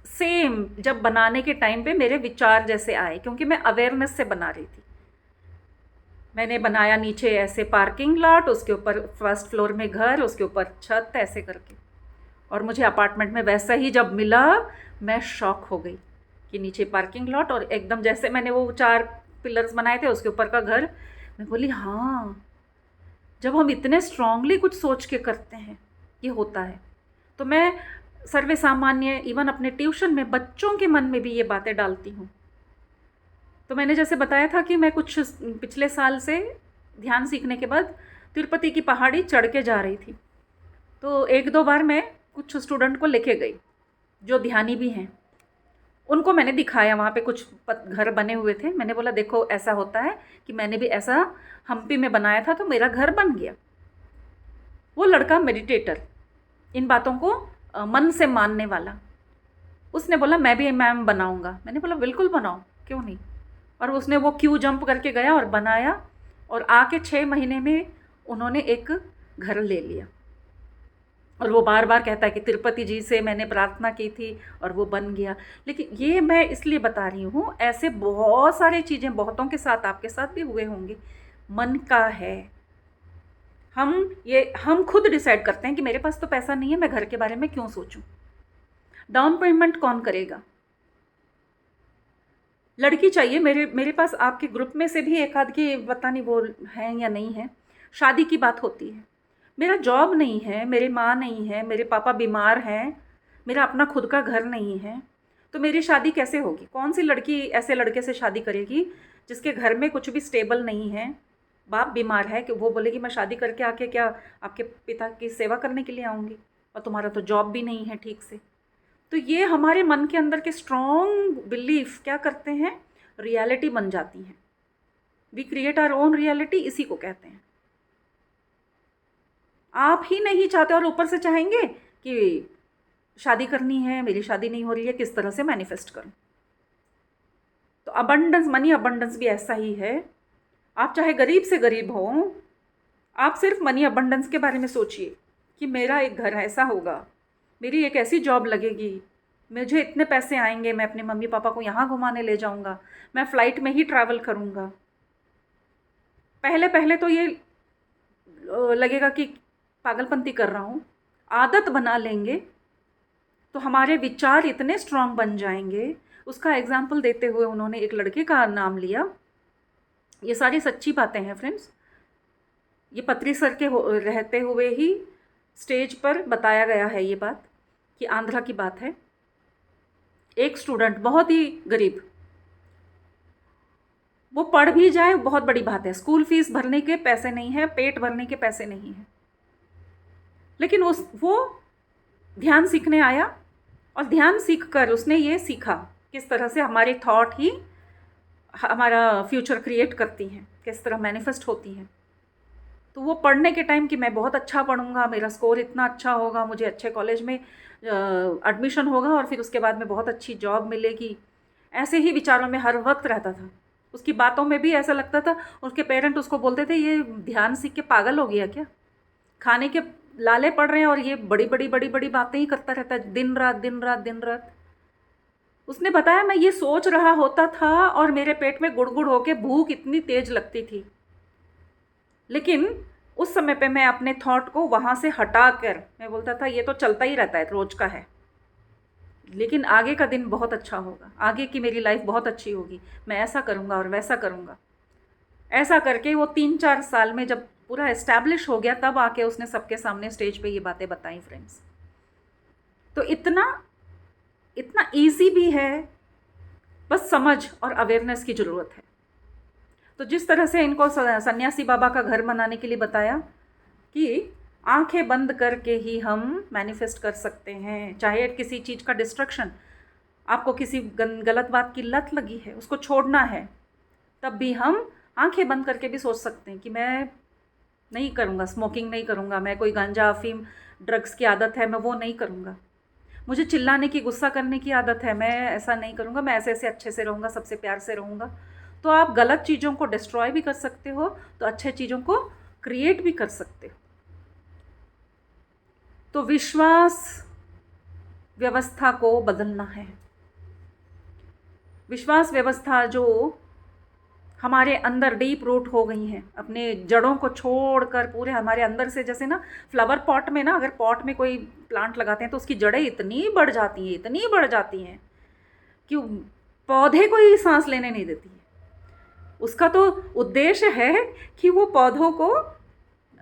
सेम जब बनाने के टाइम पे मेरे विचार जैसे आए, क्योंकि मैं अवेयरनेस से बना रही थी। मैंने बनाया नीचे ऐसे पार्किंग लॉट, उसके ऊपर फर्स्ट फ्लोर में घर, उसके ऊपर छत, ऐसे करके। और मुझे अपार्टमेंट में वैसा ही जब मिला, मैं शॉक हो गई कि नीचे पार्किंग लॉट और एकदम जैसे मैंने वो 4 पिलर्स बनाए थे उसके ऊपर का घर। मैं बोली हाँ, जब हम इतने स्ट्रांगली कुछ सोच के करते हैं ये होता है। तो मैं सर्वे सामान्य इवन अपने ट्यूशन में बच्चों के मन में भी ये बातें डालती हूँ। तो मैंने जैसे बताया था कि मैं कुछ पिछले साल से ध्यान सीखने के बाद तिरुपति की पहाड़ी चढ़ के जा रही थी। तो 1-2 बार मैं कुछ स्टूडेंट को लेके गई जो ध्यानी भी हैं, उनको मैंने दिखाया, वहाँ पे कुछ घर बने हुए थे, मैंने बोला देखो ऐसा होता है कि मैंने भी ऐसा हम्पी में बनाया था तो मेरा घर बन गया। वो लड़का मेडिटेटर, इन बातों को मन से मानने वाला, उसने बोला मैं भी मैम बनाऊंगा। मैंने बोला बिल्कुल बनाओ, क्यों नहीं। और उसने वो क्यू जंप करके गया और बनाया, और आके 6 महीने में उन्होंने एक घर ले लिया। और वो बार बार कहता है कि तिरुपति जी से मैंने प्रार्थना की थी और वो बन गया। लेकिन ये मैं इसलिए बता रही हूँ, ऐसे बहुत सारे चीज़ें बहुतों के साथ, आपके साथ भी हुए होंगे, मन का है। हम खुद डिसाइड करते हैं कि मेरे पास तो पैसा नहीं है, मैं घर के बारे में क्यों सोचूं। डाउन पेमेंट कौन करेगा। लड़की चाहिए, मेरे पास आपके ग्रुप में से भी एक आध की, पता नहीं वो है या नहीं है, शादी की बात होती है। मेरा जॉब नहीं है, मेरी माँ नहीं है, मेरे पापा बीमार हैं, मेरा अपना खुद का घर नहीं है, तो मेरी शादी कैसे होगी। कौन सी लड़की ऐसे लड़के से शादी करेगी जिसके घर में कुछ भी स्टेबल नहीं है, बाप बीमार है, कि वो बोलेगी मैं शादी करके आके क्या आपके पिता की सेवा करने के लिए आऊँगी, और तुम्हारा तो जॉब भी नहीं है ठीक से। तो ये हमारे मन के अंदर के स्ट्रॉन्ग बिलीफ क्या करते हैं, रियलिटी बन जाती हैं। We create our own reality, इसी को कहते हैं। आप ही नहीं चाहते और ऊपर से चाहेंगे कि शादी करनी है, मेरी शादी नहीं हो रही है, किस तरह से मैनिफेस्ट करूं। तो अबंडेंस, मनी अबंडेंस भी ऐसा ही है। आप चाहे गरीब से गरीब हो, आप सिर्फ मनी अबंडेंस के बारे में सोचिए कि मेरा एक घर ऐसा होगा, मेरी एक ऐसी जॉब लगेगी, मुझे इतने पैसे आएंगे, मैं अपने मम्मी पापा को यहाँ घुमाने ले जाऊँगा, मैं फ़्लाइट में ही ट्रैवल करूँगा। पहले पहले तो ये लगेगा कि पागलपंती कर रहा हूँ, आदत बना लेंगे तो हमारे विचार इतने स्ट्रांग बन जाएंगे। उसका एग्जाम्पल देते हुए उन्होंने एक लड़के का नाम लिया। ये सारी सच्ची बातें हैं फ्रेंड्स, ये पत्री सर के रहते हुए ही स्टेज पर बताया गया है ये बात, कि आंध्रा की बात है। एक स्टूडेंट बहुत ही गरीब, वो पढ़ भी जाए बहुत बड़ी बात है, स्कूल फीस भरने के पैसे नहीं है, पेट भरने के पैसे नहीं है, लेकिन वो ध्यान सीखने आया, और ध्यान सीख कर उसने ये सीखा किस तरह से हमारे थॉट ही हमारा फ्यूचर क्रिएट करती हैं, किस तरह मैनिफेस्ट होती हैं। तो वो पढ़ने के टाइम कि मैं बहुत अच्छा पढ़ूंगा, मेरा स्कोर इतना अच्छा होगा, मुझे अच्छे कॉलेज में एडमिशन होगा और फिर उसके बाद में बहुत अच्छी जॉब मिलेगी, ऐसे ही विचारों में हर वक्त रहता था। उसकी बातों में भी ऐसा लगता था, उसके पेरेंट उसको बोलते थे ये ध्यान सीख के पागल हो गया क्या, खाने के लाले पड़ रहे हैं और ये बड़ी बड़ी बड़ी बड़ी बातें ही करता रहता है दिन रात दिन रात दिन रात। उसने बताया मैं ये सोच रहा होता था और मेरे पेट में गुड़गुड़ होके भूख इतनी तेज लगती थी, लेकिन उस समय पे मैं अपने थॉट को वहाँ से हटा कर मैं बोलता था ये तो चलता ही रहता है, रोज का है, लेकिन आगे का दिन बहुत अच्छा होगा, आगे की मेरी लाइफ बहुत अच्छी होगी, मैं ऐसा करूँगा और वैसा करूँगा। ऐसा करके वो 3-4 साल में जब पूरा एस्टैब्लिश हो गया, तब आके उसने सबके सामने स्टेज पे ये बातें बताई फ्रेंड्स। तो इतना इतना ईजी भी है, बस समझ और अवेयरनेस की ज़रूरत है। तो जिस तरह से इनको सन्यासी बाबा का घर बनाने के लिए बताया कि आंखें बंद करके ही हम मैनिफेस्ट कर सकते हैं, चाहे किसी चीज़ का डिस्ट्रक्शन, आपको किसी गलत बात की लत लगी है, उसको छोड़ना है, तब भी हम आंखें बंद करके भी सोच सकते हैं कि मैं नहीं करूँगा, स्मोकिंग नहीं करूँगा, मैं कोई गांजा अफीम ड्रग्स की आदत है मैं वो नहीं करूँगा, मुझे चिल्लाने की गुस्सा करने की आदत है मैं ऐसा नहीं करूँगा, मैं ऐसे ऐसे अच्छे से रहूँगा, सबसे प्यार से रहूँगा। तो आप गलत चीज़ों को डिस्ट्रॉय भी कर सकते हो, तो अच्छे चीज़ों को क्रिएट भी कर सकते हो। तो विश्वास व्यवस्था को बदलना है। विश्वास व्यवस्था जो हमारे अंदर डीप रूट हो गई हैं, अपने जड़ों को छोड़कर पूरे हमारे अंदर से, जैसे ना फ्लावर पॉट में ना, अगर पॉट में कोई प्लांट लगाते हैं तो उसकी जड़ें इतनी बढ़ जाती हैं, इतनी बढ़ जाती हैं कि पौधे को ही सांस लेने नहीं देती है। उसका तो उद्देश्य है कि वो पौधों को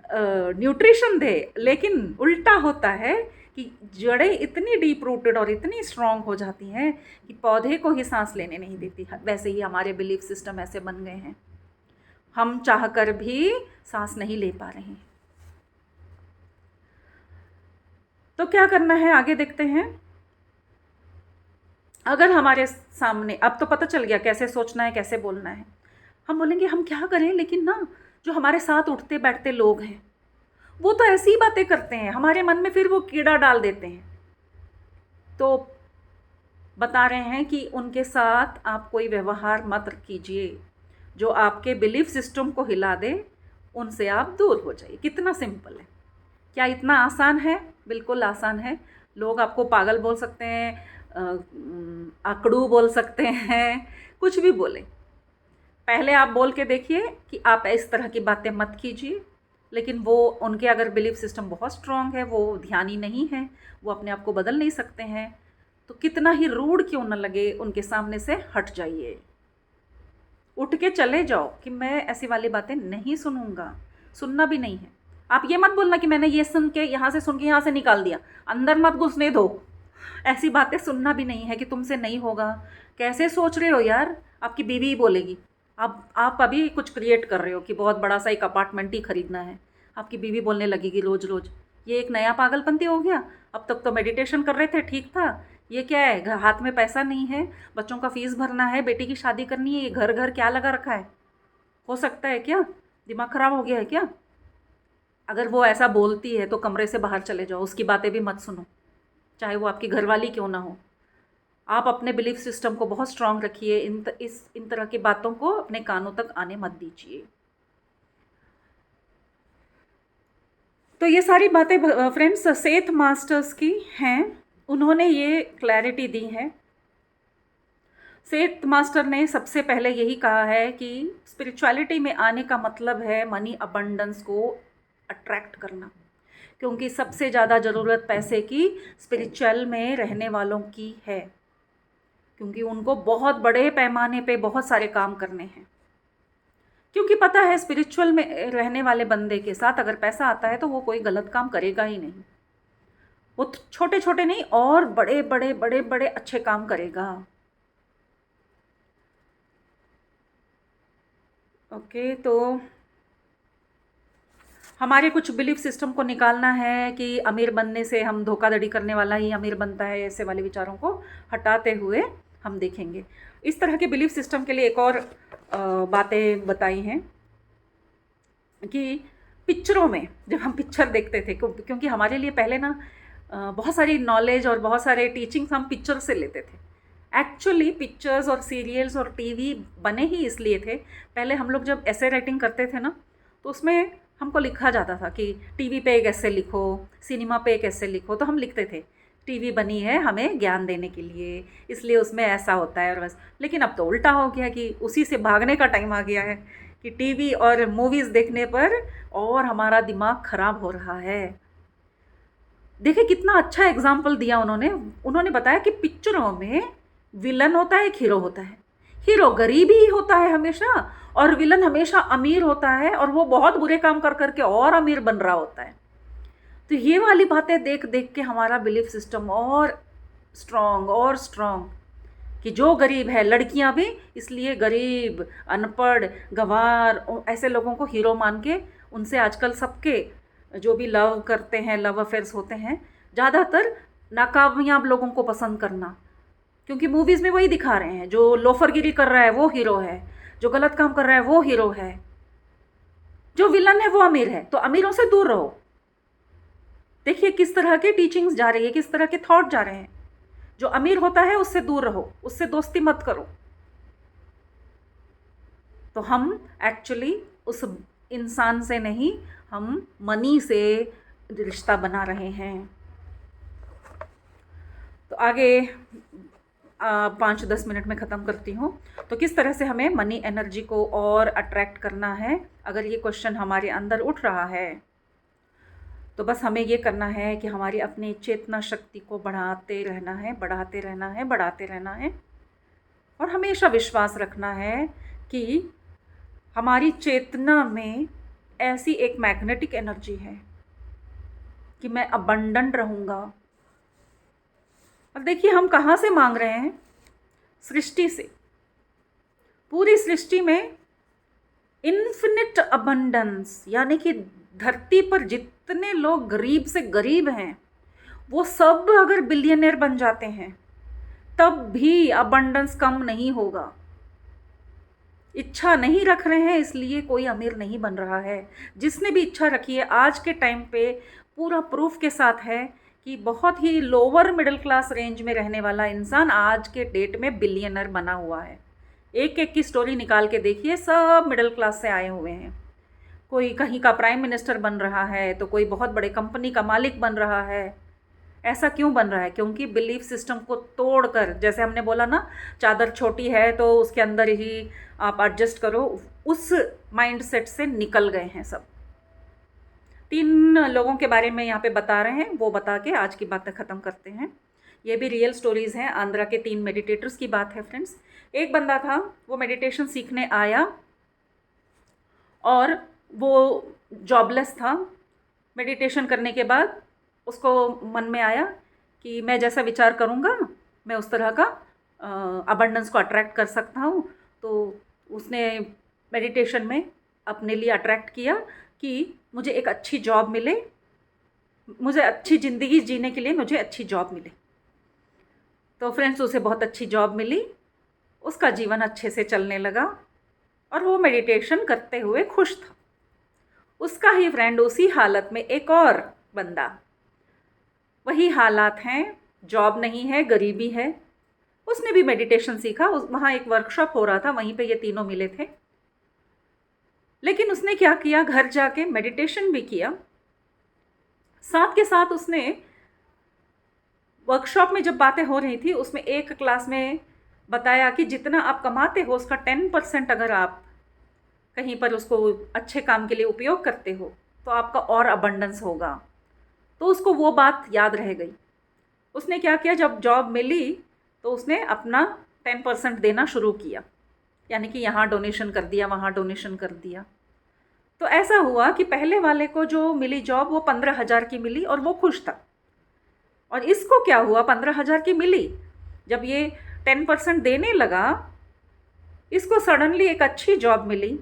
न्यूट्रिशन दे, लेकिन उल्टा होता है कि जड़ें इतनी डीप रूटेड और इतनी स्ट्रांग हो जाती हैं कि पौधे को ही सांस लेने नहीं देती। वैसे ही हमारे बिलीफ सिस्टम ऐसे बन गए हैं, हम चाहकर भी सांस नहीं ले पा रहे हैं। तो क्या करना है आगे देखते हैं। अगर हमारे सामने, अब तो पता चल गया कैसे सोचना है, कैसे बोलना है, हम बोलेंगे हम क्या करें, लेकिन ना जो हमारे साथ उठते बैठते लोग हैं वो तो ऐसी ही बातें करते हैं, हमारे मन में फिर वो कीड़ा डाल देते हैं। तो बता रहे हैं कि उनके साथ आप कोई व्यवहार मत कीजिए जो आपके बिलीफ सिस्टम को हिला दे, उनसे आप दूर हो जाइए। कितना सिंपल है, क्या इतना आसान है? बिल्कुल आसान है। लोग आपको पागल बोल सकते हैं, आकड़ू बोल सकते हैं, कुछ भी बोलें, पहले आप बोल के देखिए कि आप इस तरह की बातें मत कीजिए। लेकिन वो, उनके अगर बिलीफ सिस्टम बहुत स्ट्रॉन्ग है, वो ध्यानी नहीं है, वो अपने आप को बदल नहीं सकते हैं, तो कितना ही रूड क्यों न लगे, उनके सामने से हट जाइए, उठ के चले जाओ कि मैं ऐसी वाली बातें नहीं सुनूंगा, सुनना भी नहीं है। आप ये मत बोलना कि मैंने ये सुन के यहाँ से, सुन के यहाँ से निकाल दिया, अंदर मत घुसने दो। ऐसी बातें सुनना भी नहीं है कि तुमसे नहीं होगा। कैसे सोच रहे हो यार, आपकी बीवी ही बोलेगी। आप अभी कुछ क्रिएट कर रहे हो कि बहुत बड़ा सा एक अपार्टमेंट ही खरीदना है, आपकी बीवी बोलने लगेगी रोज़ रोज़, ये एक नया पागलपंती हो गया, अब तक तो मेडिटेशन कर रहे थे, ठीक था, ये क्या है, हाथ में पैसा नहीं है, बच्चों का फीस भरना है, बेटी की शादी करनी है, ये घर घर क्या लगा रखा है, हो सकता है क्या दिमाग ख़राब हो गया है क्या? अगर वो ऐसा बोलती है तो कमरे से बाहर चले जाओ, उसकी बातें भी मत सुनो, चाहे वो आपकी घरवाली क्यों ना हो। आप अपने बिलीफ सिस्टम को बहुत स्ट्रांग रखिए, इन तरह की बातों को अपने कानों तक आने मत दीजिए। तो ये सारी बातें फ्रेंड्स सेथ मास्टर्स की हैं, उन्होंने ये क्लैरिटी दी है। सेथ मास्टर ने सबसे पहले यही कहा है कि स्पिरिचुअलिटी में आने का मतलब है मनी अबंडेंस को अट्रैक्ट करना, क्योंकि सबसे ज़्यादा ज़रूरत पैसे की स्पिरिचुअल में रहने वालों की है, क्योंकि उनको बहुत बड़े पैमाने पे बहुत सारे काम करने हैं। क्योंकि पता है स्पिरिचुअल में रहने वाले बंदे के साथ अगर पैसा आता है तो वो कोई गलत काम करेगा ही नहीं, वो छोटे छोटे नहीं और बड़े बड़े बड़े बड़े अच्छे काम करेगा। ओके, तो हमारे कुछ बिलीफ सिस्टम को निकालना है कि अमीर बनने से हम धोखाधड़ी करने वाला ही अमीर बनता है, ऐसे वाले विचारों को हटाते हुए हम देखेंगे। इस तरह के बिलीफ सिस्टम के लिए एक और बातें बताई हैं कि पिक्चरों में जब हम पिक्चर देखते थे, क्योंकि हमारे लिए पहले ना बहुत सारी नॉलेज और बहुत सारे टीचिंग्स हम पिक्चर से लेते थे। एक्चुअली पिक्चर्स और सीरियल्स और टीवी बने ही इसलिए थे। पहले हम लोग जब ऐसे राइटिंग करते थे ना, तो उसमें हमको लिखा जाता था कि टीवी पे एक ऐसे लिखो, सिनेमा पे एक ऐसे लिखो, तो हम लिखते थे टीवी बनी है हमें ज्ञान देने के लिए, इसलिए उसमें ऐसा होता है और बस। लेकिन अब तो उल्टा हो गया कि उसी से भागने का टाइम आ गया है कि टीवी और मूवीज़ देखने पर और हमारा दिमाग ख़राब हो रहा है। देखिए कितना अच्छा एग्जाम्पल दिया उन्होंने बताया कि पिक्चरों में विलन होता है, एक हीरो होता है। हीरो गरीब ही होता है हमेशा, और विलन हमेशा अमीर होता है, और वो बहुत बुरे काम कर करके और अमीर बन रहा होता है। तो ये वाली बातें देख देख के हमारा बिलीफ सिस्टम और स्ट्रॉन्ग कि जो गरीब है, लड़कियां भी इसलिए गरीब, अनपढ़, गंवार ऐसे लोगों को हीरो मान के उनसे आजकल सबके जो भी लव करते हैं, लव अफेयर्स होते हैं, ज़्यादातर नाकामयाब लोगों को पसंद करना, क्योंकि मूवीज़ में वही दिखा रहे हैं, जो लोफरगिरी कर रहा है वो हीरो है, जो गलत काम कर रहा है वो हीरो है, जो विलन है वो अमीर है। तो अमीरों से दूर रहो। देखिए किस तरह के टीचिंग्स जा रही है, किस तरह के थॉट जा रहे हैं। जो अमीर होता है उससे दूर रहो, उससे दोस्ती मत करो। तो हम एक्चुअली उस इंसान से नहीं, हम मनी से रिश्ता बना रहे हैं। तो आगे 5-10 मिनट में ख़त्म करती हूँ। तो किस तरह से हमें मनी एनर्जी को और अट्रैक्ट करना है, अगर ये क्वेश्चन हमारे अंदर उठ रहा है तो बस हमें ये करना है कि हमारी अपनी चेतना शक्ति को बढ़ाते रहना है, बढ़ाते रहना है, बढ़ाते रहना है, और हमेशा विश्वास रखना है कि हमारी चेतना में ऐसी एक मैग्नेटिक एनर्जी है कि मैं अबंडेंट रहूँगा। और देखिए हम कहाँ से मांग रहे हैं? सृष्टि से। पूरी सृष्टि में इन्फिनिट अबंडेंस, यानी कि धरती पर जितने लोग गरीब से गरीब हैं वो सब अगर बिलियनर बन जाते हैं तब भी अबंडेंस कम नहीं होगा। इच्छा नहीं रख रहे हैं इसलिए कोई अमीर नहीं बन रहा है। जिसने भी इच्छा रखी है आज के टाइम पे पूरा प्रूफ के साथ है कि बहुत ही लोअर मिडिल क्लास रेंज में रहने वाला इंसान आज के डेट में बिलियनर बना हुआ है। एक एक की स्टोरी निकाल के देखिए, सब मिडिल क्लास से आए हुए हैं। कोई कहीं का प्राइम मिनिस्टर बन रहा है, तो कोई बहुत बड़े कंपनी का मालिक बन रहा है। ऐसा क्यों बन रहा है? क्योंकि बिलीफ सिस्टम को तोड़कर, जैसे हमने बोला ना, चादर छोटी है तो उसके अंदर ही आप एडजस्ट करो, उस माइंडसेट से निकल गए हैं सब। 3 लोगों के बारे में यहाँ पे बता रहे हैं, वो बता के आज की बातें ख़त्म करते हैं। ये भी रियल स्टोरीज़ हैं। आंध्रा के 3 मेडिटेटर्स की बात है फ्रेंड्स। एक बंदा था, वो मेडिटेशन सीखने आया और वो जॉबलेस था। मेडिटेशन करने के बाद उसको मन में आया कि मैं जैसा विचार करूँगा मैं उस तरह का अबंडेंस को अट्रैक्ट कर सकता हूँ। तो उसने मेडिटेशन में अपने लिए अट्रैक्ट किया कि मुझे एक अच्छी जॉब मिले, मुझे अच्छी ज़िंदगी जीने के लिए मुझे अच्छी जॉब मिले। तो फ्रेंड्स उसे बहुत अच्छी जॉब मिली, उसका जीवन अच्छे से चलने लगा और वो मेडिटेशन करते हुए खुश था। उसका ही फ्रेंड उसी हालत में एक और बंदा, वही हालात हैं, जॉब नहीं है, गरीबी है। उसने भी मेडिटेशन सीखा, वहाँ एक वर्कशॉप हो रहा था, वहीं पे ये तीनों मिले थे। लेकिन उसने क्या किया, घर जाके मेडिटेशन भी किया, साथ के साथ उसने वर्कशॉप में जब बातें हो रही थी उसमें एक क्लास में बताया कि जितना आप कमाते हो उसका 10% अगर आप कहीं पर उसको अच्छे काम के लिए उपयोग करते हो तो आपका और अबंडेंस होगा। तो उसको वो बात याद रह गई। उसने क्या किया, जब जॉब मिली तो उसने अपना 10% देना शुरू किया, यानी कि यहाँ डोनेशन कर दिया, वहाँ डोनेशन कर दिया। तो ऐसा हुआ कि पहले वाले को जो मिली जॉब वो 15,000 की मिली और वो खुश था। और इसको क्या हुआ, 15,000 की मिली, जब ये 10% देने लगा, इसको सडनली एक अच्छी जॉब मिली।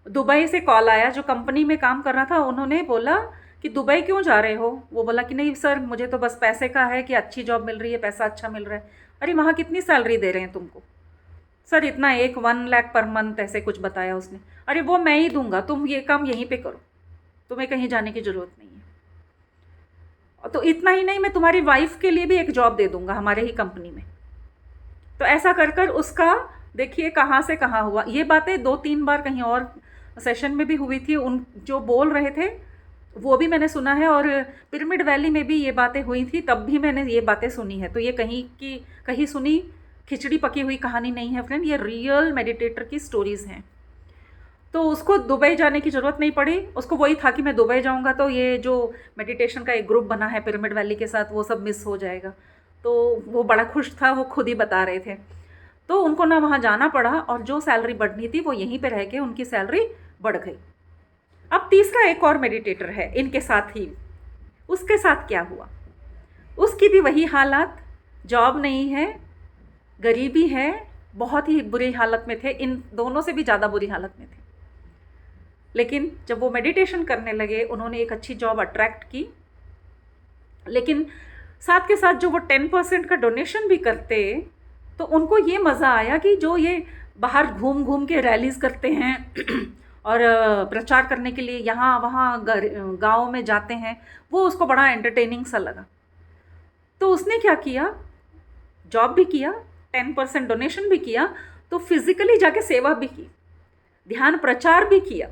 दुबई से कॉल आया, जो कंपनी में काम कर रहा था उन्होंने बोला कि दुबई क्यों जा रहे हो? वो बोला कि नहीं सर, मुझे तो बस पैसे का है कि अच्छी जॉब मिल रही है, पैसा अच्छा मिल रहा है। अरे वहाँ कितनी सैलरी दे रहे हैं तुमको? सर इतना 1 लाख पर मंथ, ऐसे कुछ बताया उसने। अरे वो मैं ही दूंगा, तुम ये काम यहीं पे करो, तुम्हें कहीं जाने की ज़रूरत नहीं है। तो इतना ही नहीं, मैं तुम्हारी वाइफ के लिए भी एक जॉब दे दूंगा हमारे ही कंपनी में। तो ऐसा कर कर उसका देखिए कहाँ से कहाँ हुआ। ये बातें 2-3 बार कहीं और सेशन में भी हुई थी। उन जो बोल रहे थे वो भी मैंने सुना है, और पिरामिड वैली में भी ये बातें हुई थी, तब भी मैंने ये बातें सुनी है। तो ये कहीं की कहीं सुनी खिचड़ी पकी हुई कहानी नहीं है फ्रेंड, ये रियल मेडिटेटर की स्टोरीज़ हैं। तो उसको दुबई जाने की ज़रूरत नहीं पड़ी। उसको वही था कि मैं दुबई जाऊंगा तो ये जो मेडिटेशन का एक ग्रुप बना है पिरामिड वैली के साथ, वो सब मिस हो जाएगा। तो वो बड़ा खुश था, वो खुद ही बता रहे थे। तो उनको ना वहाँ जाना पड़ा और जो सैलरी बढ़नी थी वो यहीं पे रह के उनकी सैलरी बढ़ गई। अब तीसरा एक और मेडिटेटर है इनके साथ ही, उसके साथ क्या हुआ? उसकी भी वही हालात, जॉब नहीं है, गरीबी है, बहुत ही बुरी हालत में थे, इन दोनों से भी ज़्यादा बुरी हालत में थे। लेकिन जब वो मेडिटेशन करने लगे, उन्होंने एक अच्छी जॉब अट्रैक्ट की, लेकिन साथ के साथ जो वो 10% का डोनेशन भी करते, तो उनको ये मज़ा आया कि जो ये बाहर घूम घूम के रैलीज़ करते हैं और प्रचार करने के लिए यहाँ वहाँ गाँव में जाते हैं, वो उसको बड़ा एंटरटेनिंग सा लगा। तो उसने क्या किया, जॉब भी किया, 10% डोनेशन भी किया, तो फिज़िकली जाके सेवा भी की, ध्यान प्रचार भी किया।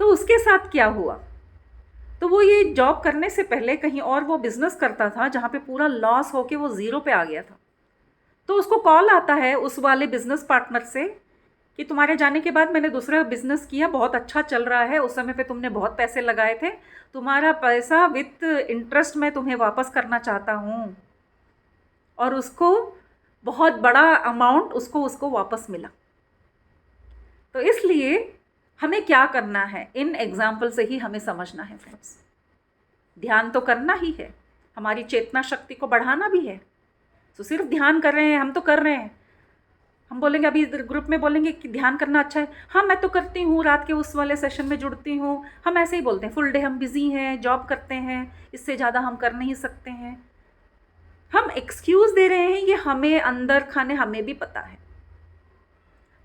तो उसके साथ क्या हुआ, तो वो ये जॉब करने से पहले कहीं और वो बिज़नेस करता था जहाँ पे पूरा लॉस होके वो ज़ीरो पे आ गया था। तो उसको कॉल आता है उस वाले बिज़नेस पार्टनर से कि तुम्हारे जाने के बाद मैंने दूसरा बिज़नेस किया, बहुत अच्छा चल रहा है, उस समय पे तुमने बहुत पैसे लगाए थे, तुम्हारा पैसा विथ इंटरेस्ट मैं तुम्हें वापस करना चाहता हूँ। और उसको बहुत बड़ा अमाउंट उसको वापस मिला। तो इसलिए हमें क्या करना है, इन एग्जाम्पल से ही हमें समझना है फ्रेंड्स। ध्यान तो करना ही है, हमारी चेतना शक्ति को बढ़ाना भी है। तो सिर्फ ध्यान कर रहे हैं, हम तो कर रहे हैं, हम बोलेंगे अभी ग्रुप में बोलेंगे कि ध्यान करना अच्छा है, हाँ मैं तो करती हूँ, रात के उस वाले सेशन में जुड़ती हूँ, हम ऐसे ही बोलते हैं, फुल डे हम बिज़ी हैं, जॉब करते हैं, इससे ज़्यादा हम कर नहीं सकते हैं। हम एक्सक्यूज़ दे रहे हैं, ये हमें अंदर खाने हमें भी पता है।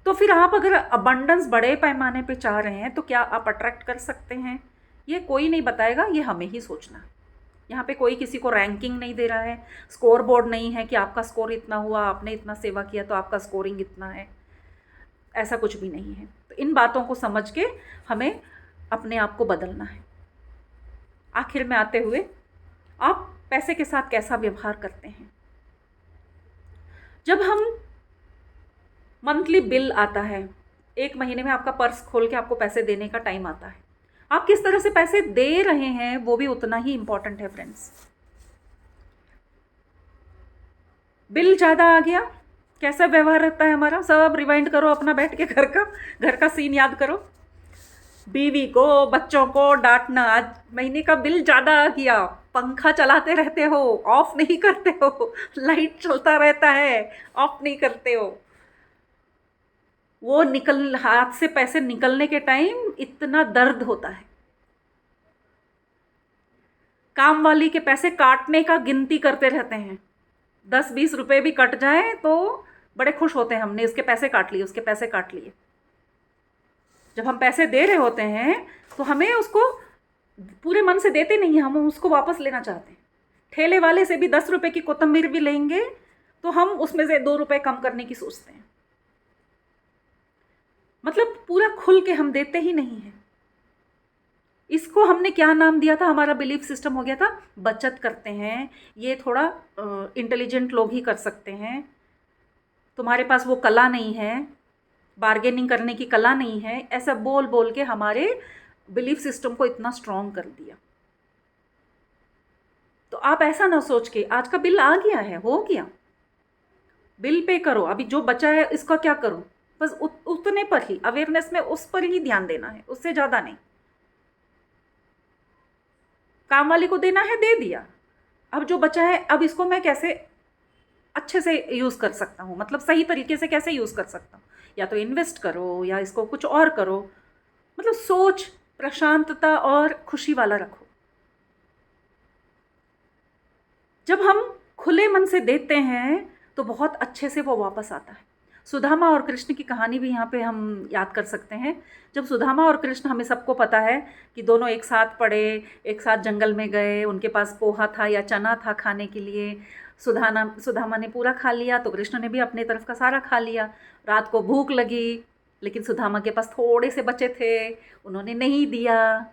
तो फिर आप अगर अबंडेंस बड़े पैमाने पे चाह रहे हैं तो क्या आप अट्रैक्ट कर सकते हैं? ये कोई नहीं बताएगा, ये हमें ही सोचना है। यहाँ पे कोई किसी को रैंकिंग नहीं दे रहा है, स्कोर बोर्ड नहीं है कि आपका स्कोर इतना हुआ, आपने इतना सेवा किया तो आपका स्कोरिंग इतना है, ऐसा कुछ भी नहीं है। तो इन बातों को समझ के हमें अपने आप को बदलना है। आखिर में आते हुए, आप पैसे के साथ कैसा व्यवहार करते हैं? जब हम मंथली बिल आता है, एक महीने में आपका पर्स खोल के आपको पैसे देने का टाइम आता है, आप किस तरह से पैसे दे रहे हैं वो भी उतना ही इम्पॉर्टेंट है फ्रेंड्स। बिल ज़्यादा आ गया, कैसा व्यवहार रहता है हमारा? सब रिवाइंड करो अपना, बैठ के घर का सीन याद करो। बीवी को, बच्चों को डांटना, आज महीने का बिल ज़्यादा आ गया, पंखा चलाते रहते हो, ऑफ नहीं करते हो, लाइट चलता रहता है, ऑफ नहीं करते हो। वो हाथ से पैसे निकलने के टाइम इतना दर्द होता है। काम वाली के पैसे काटने का गिनती करते रहते हैं, 10-20 रुपए भी कट जाए तो बड़े खुश होते हैं, हमने इसके पैसे काट लिए, उसके पैसे काट लिए। जब हम पैसे दे रहे होते हैं तो हमें उसको पूरे मन से देते नहीं, हम उसको वापस लेना चाहते हैं। ठेले वाले से भी 10 रुपए की कोतंबीर भी लेंगे तो हम उसमें से 2 रुपए कम करने की सोचते हैं। मतलब पूरा खुल के हम देते ही नहीं हैं। इसको हमने क्या नाम दिया था, हमारा बिलीफ सिस्टम हो गया था बचत करते हैं, ये थोड़ा इंटेलिजेंट लोग ही कर सकते हैं, तुम्हारे पास वो कला नहीं है, बार्गेनिंग करने की कला नहीं है, ऐसा बोल बोल के हमारे बिलीफ सिस्टम को इतना स्ट्रॉन्ग कर दिया। तो आप ऐसा ना सोच के, आज का बिल आ गया है, हो गया, बिल पे करो, अभी जो बचा है इसका क्या करूं, बस उतने पर ही अवेयरनेस में उस पर ही ध्यान देना है, उससे ज़्यादा नहीं। काम वाली को देना है, दे दिया, अब जो बचा है, अब इसको मैं कैसे अच्छे से यूज़ कर सकता हूँ, मतलब सही तरीके से कैसे यूज़ कर सकता हूँ, या तो इन्वेस्ट करो या इसको कुछ और करो। मतलब सोच प्रशांतता और खुशी वाला रखो। जब हम खुले मन से देते हैं तो बहुत अच्छे से वो वापस आता है। सुदामा और कृष्ण की कहानी भी यहाँ पे हम याद कर सकते हैं। जब सुदामा और कृष्ण, हमें सबको पता है कि दोनों एक साथ पढ़े, एक साथ जंगल में गए, उनके पास पोहा था या चना था खाने के लिए, सुदामा ने पूरा खा लिया तो कृष्ण ने भी अपने तरफ का सारा खा लिया। रात को भूख लगी लेकिन सुदामा के पास थोड़े से बचे थे, उन्होंने नहीं दिया।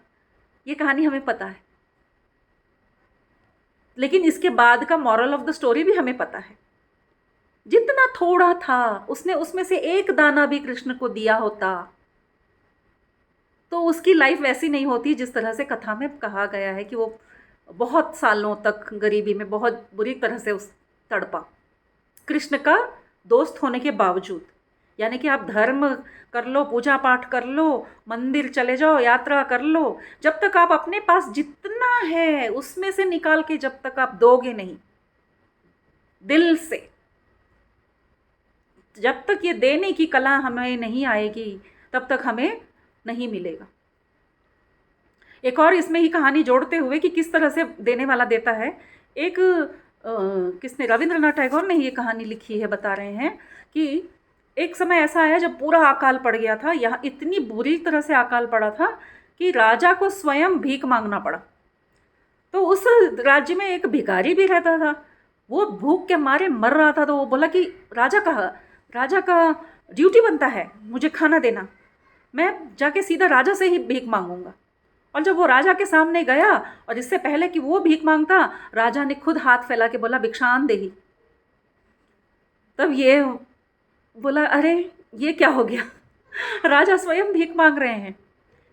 ये कहानी हमें पता है, लेकिन इसके बाद का मॉरल ऑफ द स्टोरी भी हमें पता है। जितना थोड़ा था उसने उसमें से एक दाना भी कृष्ण को दिया होता तो उसकी लाइफ वैसी नहीं होती जिस तरह से कथा में कहा गया है कि वो बहुत सालों तक गरीबी में बहुत बुरी तरह से उस तड़पा। कृष्ण का दोस्त होने के बावजूद। यानी कि आप धर्म कर लो, पूजा पाठ कर लो, मंदिर चले जाओ, यात्रा कर लो, जब तक आप अपने पास जितना है उसमें से निकाल के जब तक आप दोगे नहीं दिल से, जब तक ये देने की कला हमें नहीं आएगी तब तक हमें नहीं मिलेगा। एक और इसमें ही कहानी जोड़ते हुए कि किस तरह से देने वाला देता है, एक किसने, रविंद्रनाथ टैगोर ने ये कहानी लिखी है, बता रहे हैं कि एक समय ऐसा आया जब पूरा अकाल पड़ गया था। यहाँ इतनी बुरी तरह से अकाल पड़ा था कि राजा को स्वयं भीख मांगना पड़ा। तो उस राज्य में एक भिखारी भी रहता था, वो भूख के मारे मर रहा था। तो वो बोला कि राजा का ड्यूटी बनता है मुझे खाना देना, मैं जाके सीधा राजा से ही भीख मांगूंगा। और जब वो राजा के सामने गया और इससे पहले कि वो भीख मांगता, राजा ने खुद हाथ फैला के बोला भिक्षान देही। तब ये बोला अरे ये क्या हो गया, राजा स्वयं भीख मांग रहे हैं,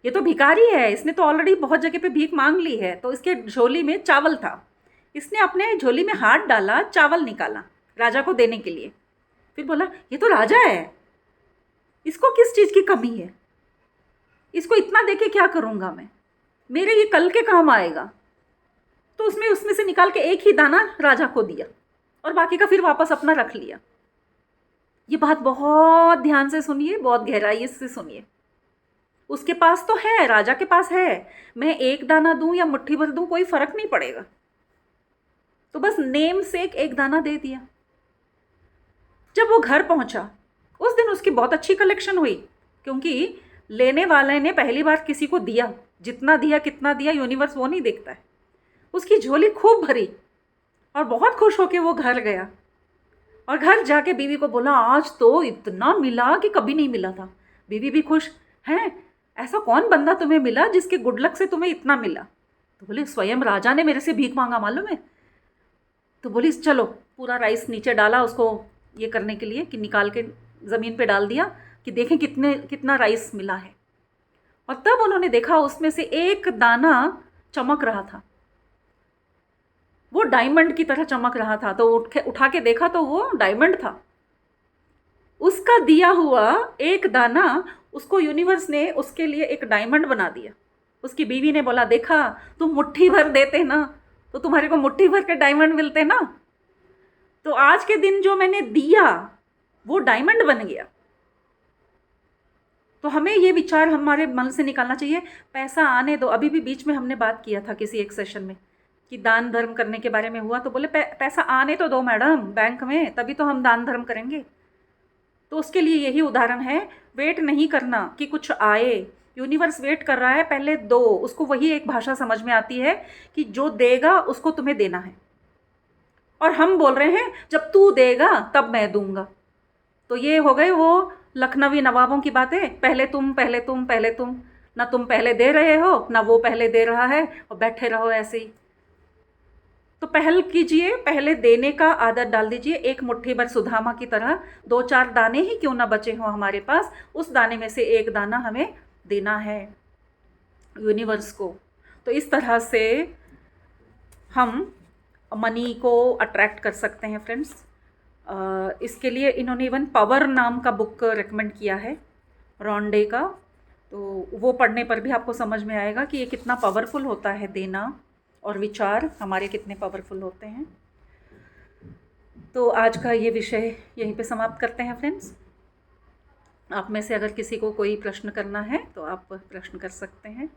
ये तो भिखारी है, इसने तो ऑलरेडी बहुत जगह पे भीख मांग ली है। तो इसके झोली में चावल था, इसने अपने झोली में हाथ डाला, चावल निकाला राजा को देने के लिए। फिर बोला ये तो राजा है, इसको किस चीज़ की कमी है, इसको इतना दे के क्या करूँगा मैं, मेरे ये कल के काम आएगा। तो उसमें से निकाल के एक ही दाना राजा को दिया और बाकी का फिर वापस अपना रख लिया। ये बात बहुत ध्यान से सुनिए, बहुत गहराई से सुनिए। उसके पास तो है, राजा के पास है, मैं एक दाना दूं या मुट्ठी भर दूं कोई फर्क नहीं पड़ेगा, तो बस नेम से एक दाना दे दिया। जब वो घर पहुंचा उस दिन उसकी बहुत अच्छी कलेक्शन हुई, क्योंकि लेने वाले ने पहली बार किसी को दिया, जितना दिया कितना दिया यूनिवर्स वो नहीं देखता है। उसकी झोली खूब भरी और बहुत खुश होके वो घर गया और घर जाके बीवी को बोला आज तो इतना मिला कि कभी नहीं मिला था। बीवी भी खुश हैं, ऐसा कौन बंदा तुम्हें मिला जिसके गुड लक से तुम्हें इतना मिला। तो बोले स्वयं राजा ने मेरे से भीख मांगा मालूम है। तो बोली चलो, पूरा राइस नीचे डाला उसको ये करने के लिए कि निकाल के ज़मीन पे डाल दिया कि देखें कितना राइस मिला है। और तब उन्होंने देखा उसमें से एक दाना चमक रहा था, वो डायमंड की तरह चमक रहा था। तो उठा के देखा तो वो डायमंड था। उसका दिया हुआ एक दाना उसको यूनिवर्स ने उसके लिए एक डायमंड बना दिया। उसकी बीवी ने बोला देखा, तुम मुट्ठी भर देते ना तो तुम्हारे को मुट्ठी भर के डायमंड मिलते ना। तो आज के दिन जो मैंने दिया वो डायमंड बन गया। तो हमें ये विचार हमारे मन से निकालना चाहिए, पैसा आने दो। अभी भी बीच में हमने बात किया था किसी एक सेशन में कि दान धर्म करने के बारे में हुआ, तो बोले पैसा आने तो दो मैडम बैंक में, तभी तो हम दान धर्म करेंगे। तो उसके लिए यही उदाहरण है, वेट नहीं करना कि कुछ आए, यूनिवर्स वेट कर रहा है, पहले दो। उसको वही एक भाषा समझ में आती है कि जो देगा उसको तुम्हें देना है। और हम बोल रहे हैं जब तू देगा तब मैं दूंगा। तो ये हो गए वो लखनवी नवाबों की बातें, पहले तुम पहले तुम पहले तुम, ना तुम पहले दे रहे हो ना वो पहले दे रहा है और बैठे रहो ऐसे ही। तो पहल कीजिए, पहले देने का आदत डाल दीजिए। एक मुट्ठी भर सुदामा की तरह 2-4 दाने ही क्यों ना बचे हों हमारे पास, उस दाने में से एक दाना हमें देना है यूनिवर्स को। तो इस तरह से हम मनी को अट्रैक्ट कर सकते हैं फ्रेंड्स। इसके लिए इन्होंने इवन पावर नाम का बुक रेकमेंड किया है रॉन्डे का, तो वो पढ़ने पर भी आपको समझ में आएगा कि ये कितना पावरफुल होता है देना, और विचार हमारे कितने पावरफुल होते हैं। तो आज का ये विषय यहीं पे समाप्त करते हैं फ्रेंड्स। आप में से अगर किसी को कोई प्रश्न करना है तो आप प्रश्न कर सकते हैं।